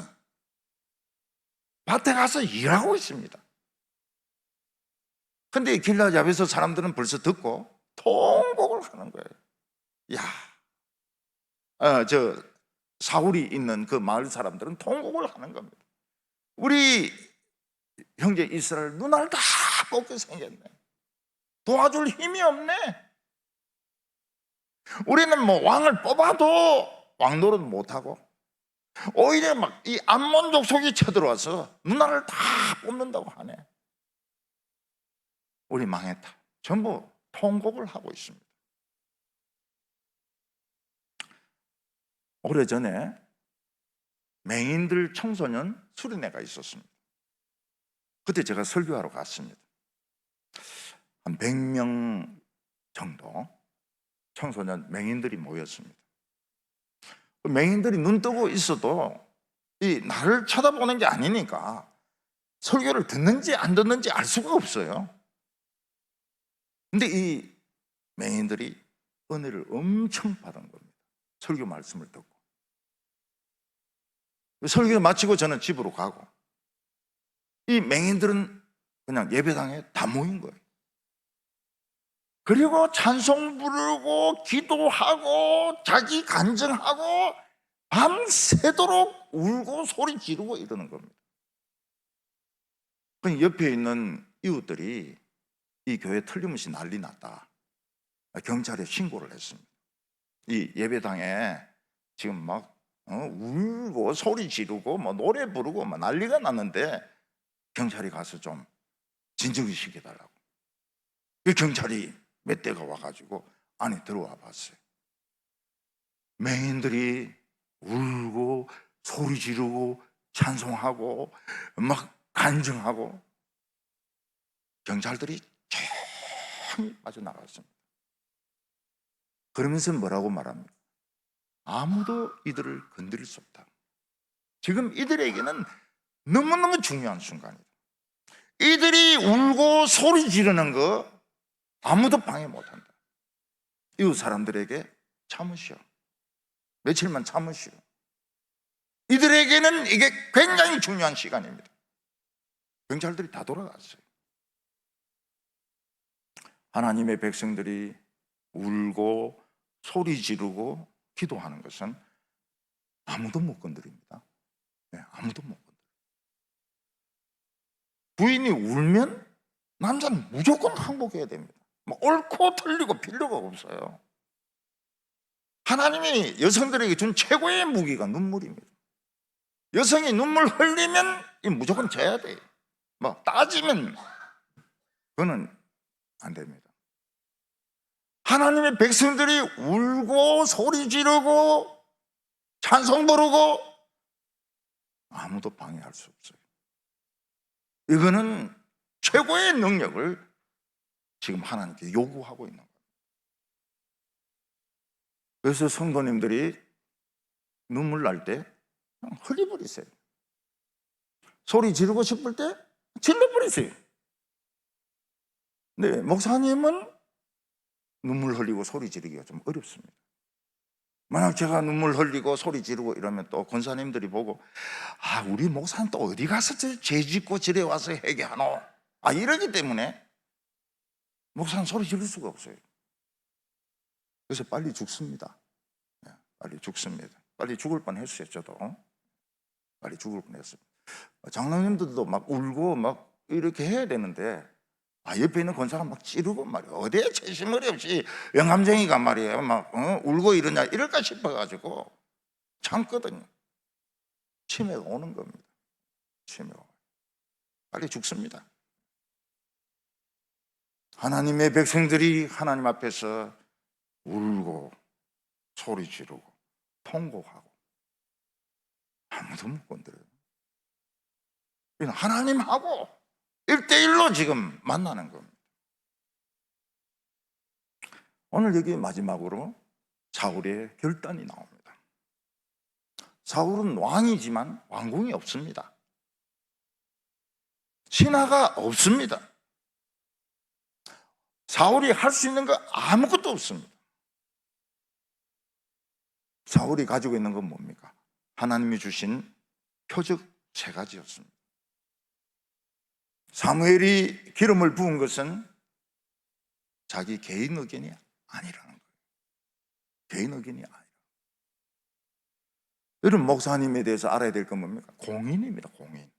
밭에 가서 일하고 있습니다. 근데 길앗 야베스 사람들은 벌써 듣고 통곡을 하는 거예요. 야, 저 사울이 있는 그 마을 사람들은 통곡을 하는 겁니다. 우리 형제 이스라엘 눈알 다 뽑게 생겼네. 도와줄 힘이 없네. 우리는 뭐 왕을 뽑아도 왕 노릇 못하고 오히려 막 이 암몬 족속이 쳐들어와서 누나를 다 뽑는다고 하네. 우리 망했다. 전부 통곡을 하고 있습니다. 오래전에 맹인들 청소년 수련회가 있었습니다. 그때 제가 설교하러 갔습니다. 한 100명 정도 청소년 맹인들이 모였습니다. 맹인들이 눈 뜨고 있어도 이 나를 쳐다보는 게 아니니까 설교를 듣는지 안 듣는지 알 수가 없어요. 근데 이 맹인들이 은혜를 엄청 받은 겁니다. 설교 말씀을 듣고. 설교 마치고 저는 집으로 가고, 이 맹인들은 그냥 예배당에 다 모인 거예요. 그리고 찬송 부르고 기도하고 자기 간증하고 밤새도록 울고 소리 지르고 이러는 겁니다. 옆에 있는 이웃들이 이 교회 틀림없이 난리 났다. 경찰에 신고를 했습니다. 이 예배당에 지금 막 울고 소리 지르고 뭐 노래 부르고 막 난리가 났는데 경찰이 가서 좀 진정을 시켜달라고. 그 경찰이 몇 대가 와가지고 안에 들어와 봤어요. 맹인들이 울고 소리 지르고 찬송하고 막 간증하고, 경찰들이 조용히 빠져나갔습니다. 그러면서 뭐라고 말합니까? 아무도 이들을 건드릴 수 없다. 지금 이들에게는 너무너무 중요한 순간이다. 이들이 울고 소리 지르는 거 아무도 방해 못한다. 이웃 사람들에게 참으시오. 며칠만 참으시오. 이들에게는 이게 굉장히 중요한 시간입니다. 경찰들이 다 돌아갔어요. 하나님의 백성들이 울고 소리 지르고 기도하는 것은 아무도 못 건드립니다. 네, 아무도 못 건드려요. 부인이 울면 남자는 무조건 항복해야 됩니다. 뭐 옳고 틀리고 필요가 없어요. 하나님이 여성들에게 준 최고의 무기가 눈물입니다. 여성이 눈물 흘리면 무조건 져야 돼요. 뭐 따지면 그거는 안 됩니다. 하나님의 백성들이 울고 소리 지르고 찬송 부르고 아무도 방해할 수 없어요. 이거는 최고의 능력을 지금 하나님께 요구하고 있는 거예요. 그래서 성도님들이 눈물 날 때 흘려버리세요. 소리 지르고 싶을 때 질러버리세요. 네, 목사님은 눈물 흘리고 소리 지르기가 좀 어렵습니다. 만약 제가 눈물 흘리고 소리 지르고 이러면 또 권사님들이 보고, 아, 우리 목사는 또 어디 가서 죄 짓고 집에 와서 회개하노? 이러기 때문에 목사는 소리 지를 수가 없어요. 그래서 빨리 죽습니다. 빨리 죽습니다. 빨리 죽을 뻔했어요. 저도 빨리 죽을 뻔했어요. 장로님들도 막 울고 막 이렇게 해야 되는데 옆에 있는 권사가 막 찌르고 말이에요. 어디에 채심머리 없이 영감쟁이가 말이에요. 막 울고 이러냐 이럴까 싶어가지고 참거든요. 치매가 오는 겁니다. 치매가 빨리 죽습니다. 하나님의 백성들이 하나님 앞에서 울고 소리 지르고 통곡하고 아무도 못 건드려요. 하나님하고 1대1로 지금 만나는 겁니다. 오늘 여기 마지막으로 사울의 결단이 나옵니다. 사울은 왕이지만 왕궁이 없습니다. 신하가 없습니다. 사울이 할 수 있는 거 아무것도 없습니다. 사울이 가지고 있는 건 뭡니까? 하나님이 주신 표적 3가지였습니다. 사무엘이 기름을 부은 것은 자기 개인 의견이 아니라는 거예요. 개인 의견이 아니라. 여러분, 목사님에 대해서 알아야 될 건 뭡니까? 공인입니다. 공인.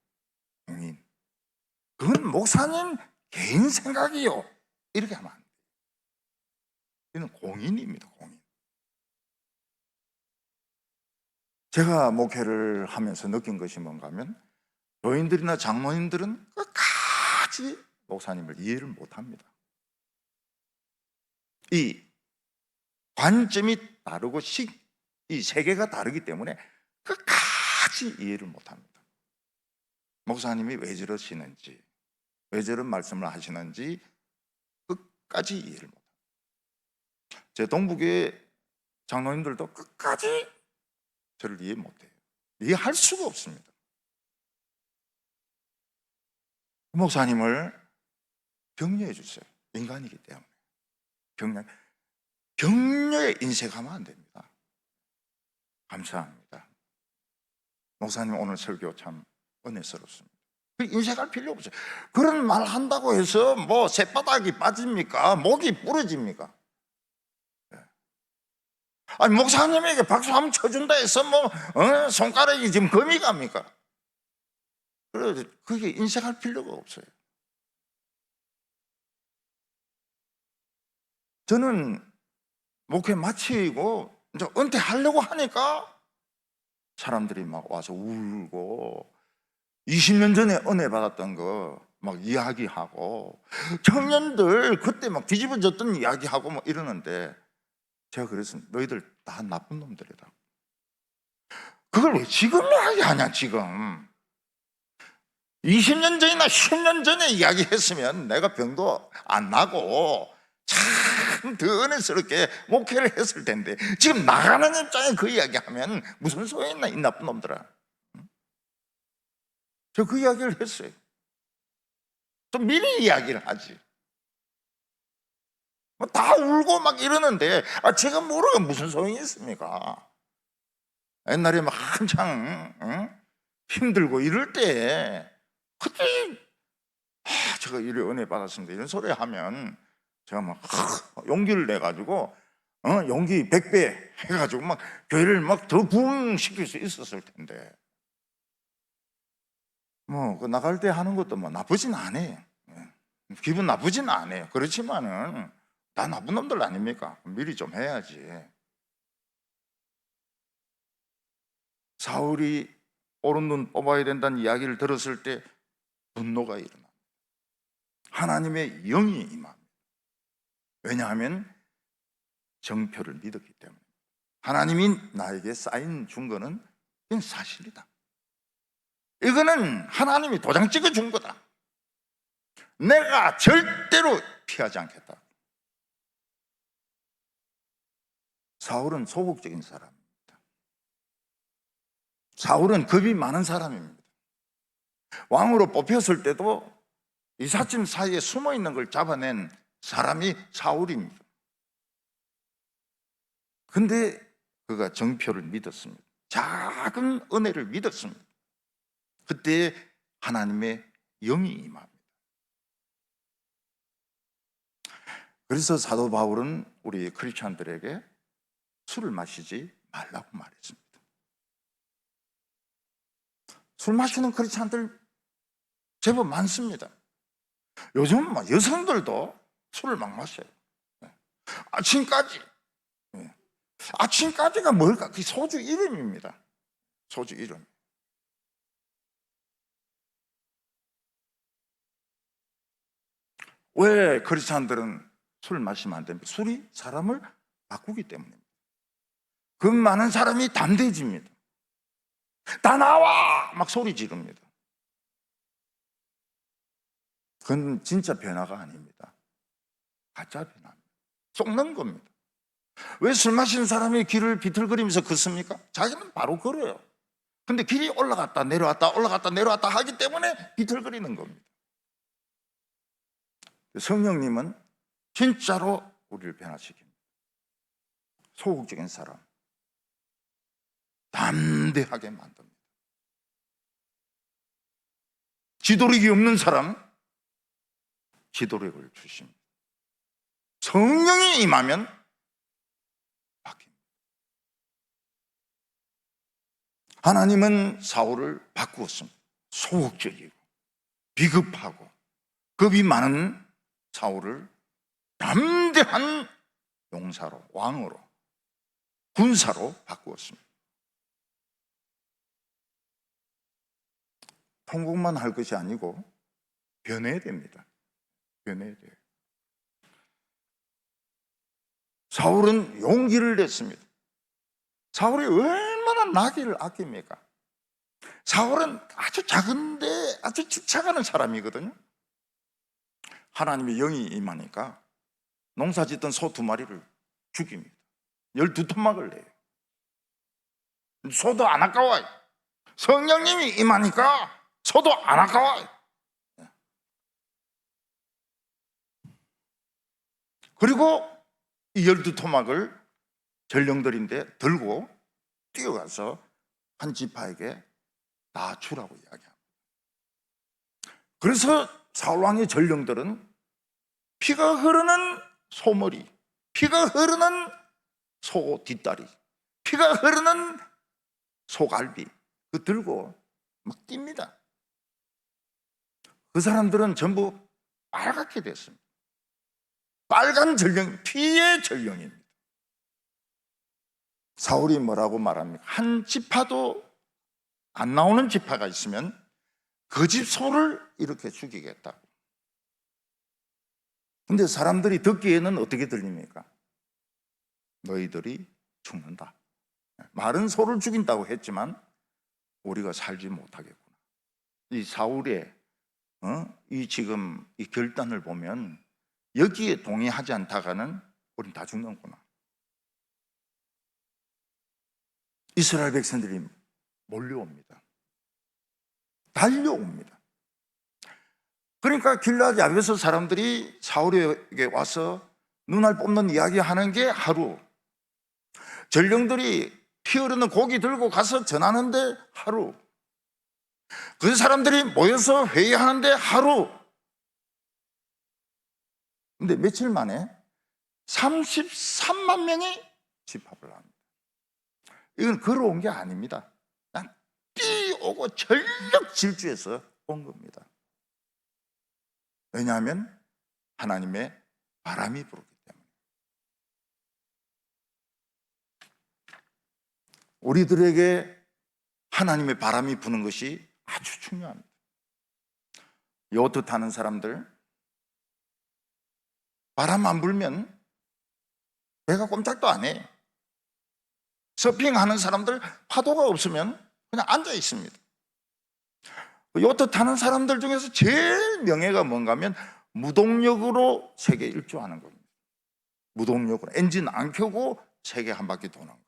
그건 목사님 개인 생각이요, 이렇게 하면 안 돼요. 이는 공인입니다. 공인. 제가 목회를 하면서 느낀 것이 뭔가 하면, 교인들이나 장로님들은 끝까지 목사님을 이해를 못합니다. 이 관점이 다르고 이 세계가 다르기 때문에 끝까지 이해를 못합니다. 목사님이 왜 저러시는지, 왜 저런 말씀을 하시는지 끝까지 이해를 못합니다. 제 동북교회 장로님들도 끝까지 저를 이해 못해요. 이해할 수가 없습니다. 목사님을 격려해 주세요. 인간이기 때문에. 격려에 인색하면 안 됩니다. 감사합니다. 목사님 오늘 설교 참 은혜스럽습니다. 인색할 필요 없어요. 그런 말 한다고 해서 뭐 새바닥이 빠집니까? 목이 부러집니까? 아니, 목사님에게 박수 한번 쳐준다 해서 손가락이 지금 금이 갑니까? 그래서 그게 인색할 필요가 없어요. 저는 목회 마치고 이제 은퇴하려고 하니까 사람들이 막 와서 울고 20년 전에 은혜 받았던 거 막 이야기하고, 청년들 그때 막 뒤집어졌던 이야기하고 뭐 이러는데, 제가 그래서 너희들 다 나쁜 놈들이다. 그걸 왜 지금 이야기하냐 지금. 20년 전이나 10년 전에 이야기했으면 내가 병도 안 나고 참 더 은혜스럽게 목회를 했을 텐데, 지금 나가는 입장에 그 이야기하면 무슨 소용이 있나, 이 나쁜 놈들아. 저 그 이야기를 했어요. 좀 미리 이야기를 하지. 다 울고 막 이러는데, 제가 모르고 무슨 소용이 있습니까? 옛날에 막 한창 힘들고 이럴 때, 그때 제가 이래 은혜 받았습니다 이런 소리 하면 제가 막 용기를 내가지고 용기 100배 해가지고 막 교회를 막 더 부흥시킬 수 있었을 텐데, 그 나갈 때 하는 것도 뭐 나쁘진 않아요. 기분 나쁘진 않아요. 그렇지만은 다 나쁜 놈들 아닙니까? 미리 좀 해야지. 사울이 오른 눈 뽑아야 된다는 이야기를 들었을 때 분노가 일어납니다. 하나님의 영이 임합니다. 왜냐하면 정표를 믿었기 때문에. 하나님이 나에게 사인 준 거는 이건 사실이다. 이거는 하나님이 도장 찍어 준 거다. 내가 절대로 피하지 않겠다. 사울은 소극적인 사람입니다. 사울은 겁이 많은 사람입니다. 왕으로 뽑혔을 때도 이삿짐 사이에 숨어 있는 걸 잡아낸 사람이 사울입니다. 근데 그가 정표를 믿었습니다. 작은 은혜를 믿었습니다. 그때 하나님의 영이 임합니다. 그래서 사도 바울은 우리 크리스찬들에게 술을 마시지 말라고 말했습니다. 술 마시는 크리스찬들 제법 많습니다. 요즘 여성들도 술을 막 마셔요. 아침까지. 아침까지가 뭘까? 그 소주 이름입니다. 소주 이름. 왜 크리스찬들은 술을 마시면 안 됩니까? 술이 사람을 바꾸기 때문입니다. 그 많은 사람이 담대해집니다. 다 나와! 막 소리 지릅니다. 그건 진짜 변화가 아닙니다. 가짜 변화입니다. 속는 겁니다. 왜 술 마시는 사람이 길을 비틀거리면서 걷습니까? 자기는 바로 걸어요. 근데 길이 올라갔다 내려왔다 올라갔다 내려왔다 하기 때문에 비틀거리는 겁니다. 성령님은 진짜로 우리를 변화시킵니다. 소극적인 사람 담대하게 만듭니다. 지도력이 없는 사람 지도력을 주십니다. 성령이 임하면 바뀝니다. 하나님은 사울을 바꾸었습니다. 소극적이고 비급하고 겁이 많은 사울을 담대한 용사로, 왕으로, 군사로 바꾸었습니다. 통곡만 할 것이 아니고 변해야 됩니다. 변해야 돼요. 사울은 용기를 냈습니다. 사울이 얼마나 나귀를 아낍니까? 사울은 아주 작은데 아주 집착하는 사람이거든요. 하나님의 영이 임하니까 농사 짓던 소 2마리를 죽입니다. 12토막을 내요. 소도 안 아까워요. 성령님이 임하니까 소도 안 아까워요. 그리고 이 12토막을 전령들인데 들고 뛰어가서 한 지파에게 다 주라고 이야기합니다. 그래서 사울왕의 전령들은 피가 흐르는 소머리, 피가 흐르는 소 뒷다리, 피가 흐르는 소갈비 그 들고 막 뜁니다. 그 사람들은 전부 빨갛게 됐습니다. 빨간 전령, 피의 전령입니다. 사울이 뭐라고 말합니까? 한 지파도 안 나오는 지파가 있으면 그 집 소를 이렇게 죽이겠다고. 근데 사람들이 듣기에는 어떻게 들립니까? 너희들이 죽는다. 마른 소를 죽인다고 했지만 우리가 살지 못하겠구나. 이 사울의 이 지금 이 결단을 보면 여기에 동의하지 않다가는 우린 다 죽는구나. 이스라엘 백성들이 몰려옵니다. 달려옵니다. 그러니까 길르앗 야베스 사람들이 사울에게 와서 눈알 뽑는 이야기 하는 게 하루, 전령들이 피 흐르는 고기 들고 가서 전하는데 하루, 그 사람들이 모여서 회의하는데 하루. 근데 며칠 만에 33만 명이 집합을 합니다. 이건 걸어온 게 아닙니다. 그냥 뛰어오고 전력 질주해서 온 겁니다. 왜냐하면 하나님의 바람이 불었기 때문에. 우리들에게 하나님의 바람이 부는 것이 아주 중요합니다. 요트 타는 사람들, 바람 안 불면 배가 꼼짝도 안 해. 서핑하는 사람들, 파도가 없으면 그냥 앉아 있습니다. 요트 타는 사람들 중에서 제일 명예가 뭔가 하면 무동력으로 세계 일주하는 겁니다. 무동력으로 엔진 안 켜고 세계 한 바퀴 도는 거예요.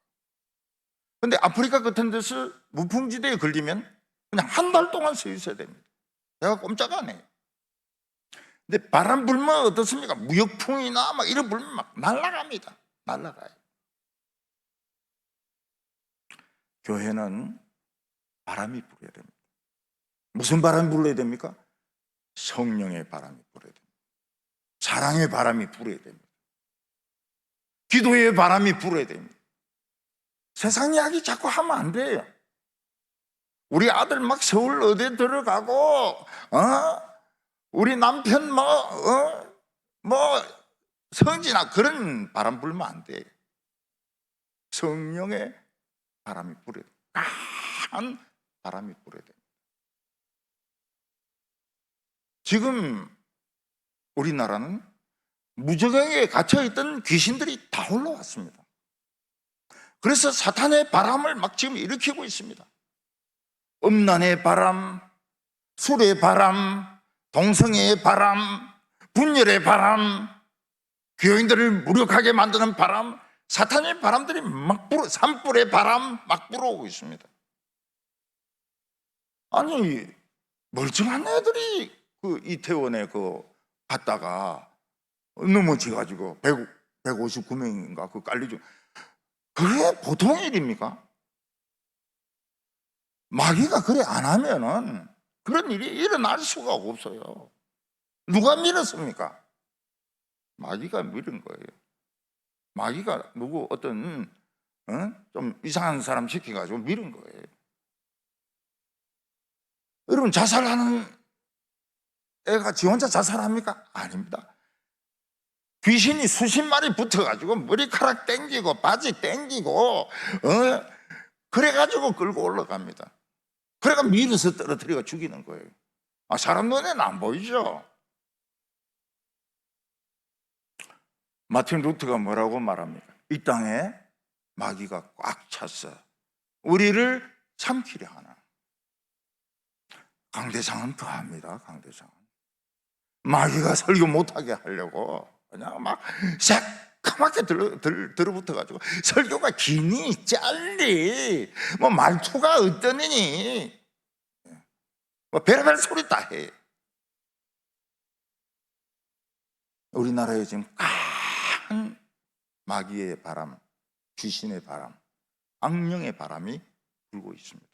근데 아프리카 같은 데서 무풍지대에 걸리면 그냥 한 달 동안 서 있어야 됩니다. 내가 꼼짝 안 해요. 근데 바람 불면 어떻습니까? 무역풍이나 막 이런 불면 막 날아갑니다. 날아가요. 교회는 바람이 불어야 됩니다. 무슨 바람이 불어야 됩니까? 성령의 바람이 불어야 됩니다. 사랑의 바람이 불어야 됩니다. 기도의 바람이 불어야 됩니다. 세상 이야기 자꾸 하면 안 돼요. 우리 아들 막 서울 어디 들어가고, 우리 남편 성진아 그런 바람 불면 안 돼요. 성령의 바람이 불어야 돼요. 강한 바람이 불어야 돼요. 지금 우리나라는 무저갱에 갇혀있던 귀신들이 다 올라왔습니다. 그래서 사탄의 바람을 막 지금 일으키고 있습니다. 음란의 바람, 술의 바람, 동성애의 바람, 분열의 바람, 교인들을 무력하게 만드는 바람, 사탄의 바람들이 막 산불의 바람 막 불어오고 있습니다. 아니 멀쩡한 애들이 그 이태원에 갔다가 넘어져가지고 159명인가 그 깔리죠. 그게 보통 일입니까? 마귀가 그래 안 하면은 그런 일이 일어날 수가 없어요. 누가 밀었습니까? 마귀가 밀은 거예요. 마귀가 누구 어떤 좀 이상한 사람 시켜가지고 밀은 거예요. 여러분, 자살하는 애가 지 혼자 자살합니까? 아닙니다. 귀신이 수십 마리 붙어가지고 머리카락 땡기고 바지 땡기고 그래가지고 끌고 올라갑니다. 그래가 밀어서 떨어뜨리고 죽이는 거예요. 사람 눈에는 안 보이죠. 마틴 루터가 뭐라고 말합니까? 이 땅에 마귀가 꽉 찼어 우리를 삼키려 하나. 강대상은 더합니다. 강대상은 마귀가 설교 못하게 하려고 그냥 막 새까맣게 들어붙어가지고 설교가 기니 짧니 뭐 말투가 어떠니 뭐 별별 소리 다 해. 우리나라에 지금 강한 마귀의 바람, 귀신의 바람, 악령의 바람이 불고 있습니다.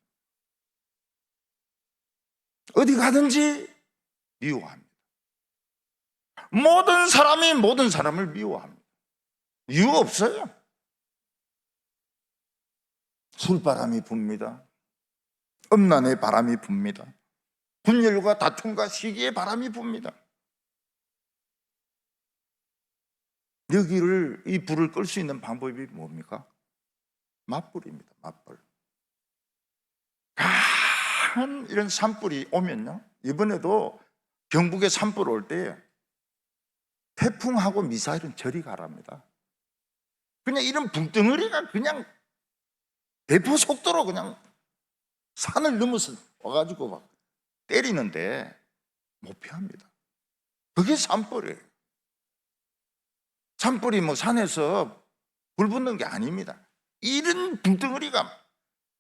어디 가든지 미워합니다. 모든 사람이 모든 사람을 미워합니다. 이유 없어요. 술바람이 붑니다. 음란의 바람이 붑니다. 분열과 다툼과 시기의 바람이 붑니다. 여기를, 이 불을 끌 수 있는 방법이 뭡니까? 맞불입니다. 맞불. 강한 이런 산불이 오면요, 이번에도 경북에 산불 올 때 태풍하고 미사일은 저리 가랍니다. 그냥 이런 불덩어리가 그냥 대포 속도로 그냥 산을 넘어서 와가지고 막 때리는데 못 피합니다. 그게 산불이에요. 산불이 뭐 산에서 불 붙는 게 아닙니다. 이런 불덩어리가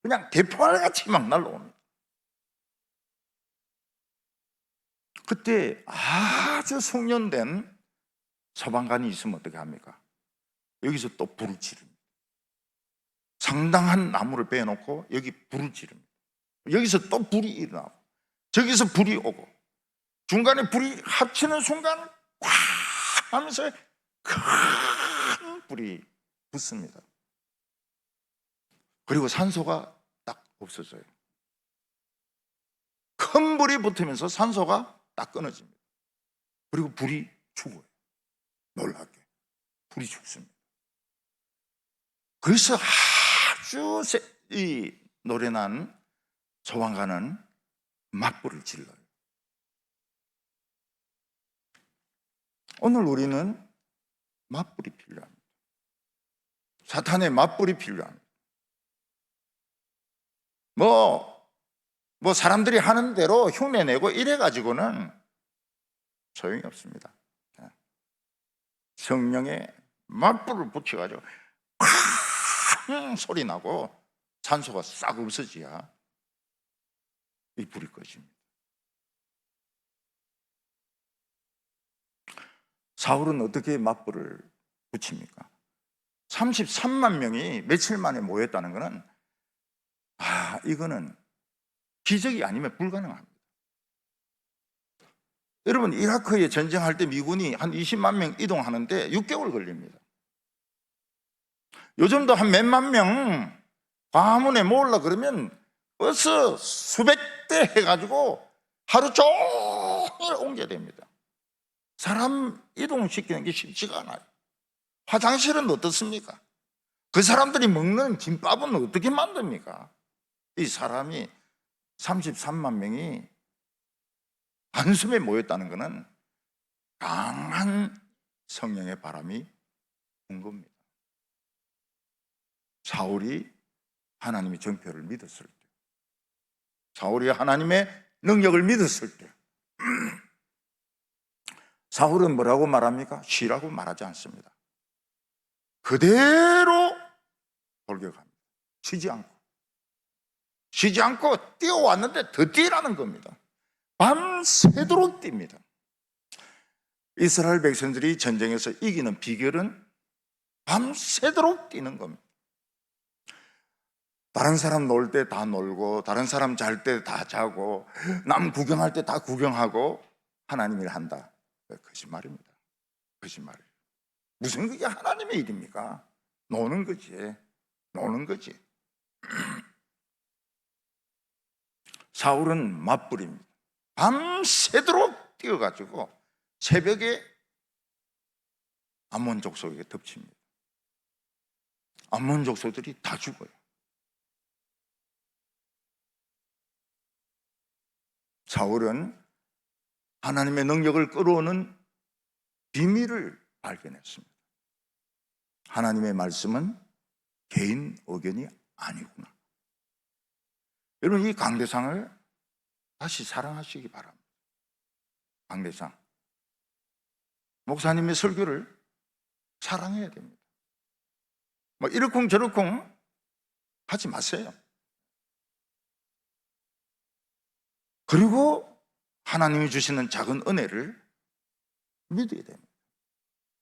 그냥 대포알같이 막 날라옵니다. 그때 아주 숙련된 소방관이 있으면 어떻게 합니까? 여기서 또 불을 지릅니다. 상당한 나무를 빼놓고 여기 불을 지릅니다. 여기서 또 불이 일어나고 저기서 불이 오고 중간에 불이 합치는 순간 꽉 하면서 큰 불이 붙습니다. 그리고 산소가 딱 없어져요. 큰 불이 붙으면서 산소가 딱 끊어집니다. 그리고 불이 죽어요. 놀랍게 불이 죽습니다. 그래서 아주 이 노련한 소방관은 맞불을 질러요. 오늘 우리는 맞불이 필요합니다. 사탄의 맞불이 필요합니다. 뭐 사람들이 하는 대로 흉내내고 이래가지고는 소용이 없습니다. 성령의 맞불을 붙여가지고 쾅 소리 나고 산소가 싹 없어져야 이 불이 꺼집니다. 사울은 어떻게 맞불을 붙입니까? 33만 명이 며칠 만에 모였다는 것은 이거는 기적이 아니면 불가능합니다. 여러분, 이라크에 전쟁할 때 미군이 한 20만 명 이동하는데 6개월 걸립니다. 요즘도 한 몇만 명 광화문에 모으려고 그러면 버스 수백 대 해가지고 하루 종일 옮겨야 됩니다. 사람 이동시키는 게 쉽지가 않아요. 화장실은 어떻습니까? 그 사람들이 먹는 김밥은 어떻게 만듭니까? 이 사람이 33만 명이 한숨에 모였다는 것은 강한 성령의 바람이 분 겁니다. 사울이 하나님의 정표를 믿었을 때, 사울이 하나님의 능력을 믿었을 때, 사울은 뭐라고 말합니까? 쉬라고 말하지 않습니다. 그대로 돌격합니다. 쉬지 않고 뛰어왔는데 더 뛰라는 겁니다. 밤새도록 뜁니다. 이스라엘 백성들이 전쟁에서 이기는 비결은 밤새도록 뛰는 겁니다. 다른 사람 놀 때 다 놀고 다른 사람 잘 때 다 자고 남 구경할 때 다 구경하고 하나님 일 한다. 거짓말입니다. 거짓말이에요. 무슨 그게 하나님의 일입니까? 노는 거지. 사울은 맞불입니다. 밤새도록 뛰어가지고 새벽에 암몬 족속에게 덮칩니다. 암몬 족속들이 다 죽어요. 사울은 하나님의 능력을 끌어오는 비밀을 발견했습니다. 하나님의 말씀은 개인 의견이 아니구나. 여러분, 이 강대상을 다시 사랑하시기 바랍니다. 강대상 목사님의 설교를 사랑해야 됩니다. 뭐 이러쿵저러쿵 하지 마세요. 그리고 하나님이 주시는 작은 은혜를 믿어야 됩니다.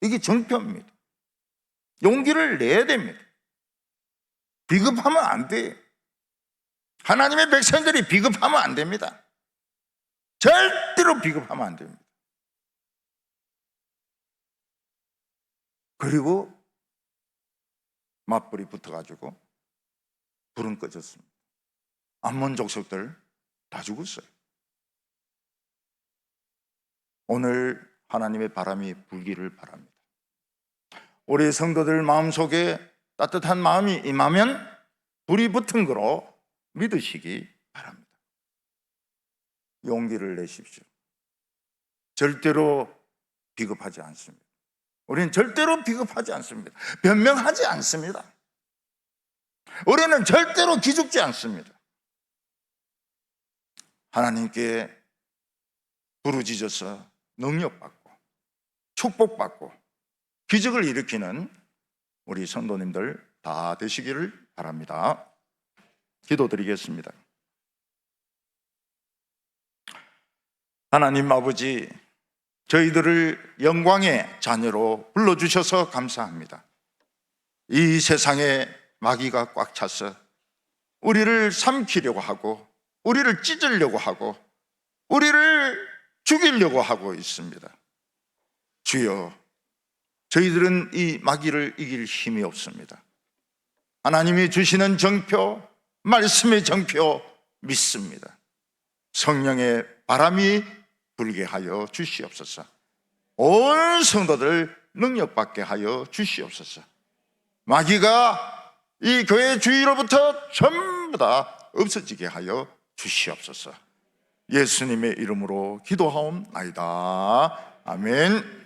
이게 정표입니다. 용기를 내야 됩니다. 비겁하면 안 돼요. 하나님의 백성들이 비겁하면 안 됩니다. 절대로 비겁하면 안 됩니다. 그리고 맞불이 붙어가지고 불은 꺼졌습니다. 암몬 족속들 다 죽었어요. 오늘 하나님의 바람이 불기를 바랍니다. 우리 성도들 마음속에 따뜻한 마음이 임하면 불이 붙은 거로 믿으시기 바랍니다. 용기를 내십시오. 절대로 비겁하지 않습니다. 우리는 절대로 비겁하지 않습니다. 변명하지 않습니다. 우리는 절대로 기죽지 않습니다. 하나님께 부르짖어서 능력받고 축복받고 기적을 일으키는 우리 성도님들 다 되시기를 바랍니다. 기도드리겠습니다. 하나님 아버지, 저희들을 영광의 자녀로 불러주셔서 감사합니다. 이 세상에 마귀가 꽉 차서 우리를 삼키려고 하고 우리를 찢으려고 하고 우리를 죽이려고 하고 있습니다. 주여, 저희들은 이 마귀를 이길 힘이 없습니다. 하나님이 주시는 정표, 말씀의 정표 믿습니다. 성령의 바람이 불게 하여 주시옵소서. 온 성도들 능력받게 하여 주시옵소서. 마귀가 이 교회 주위로부터 전부 다 없어지게 하여 주시옵소서. 예수님의 이름으로 기도하옵나이다. 아멘.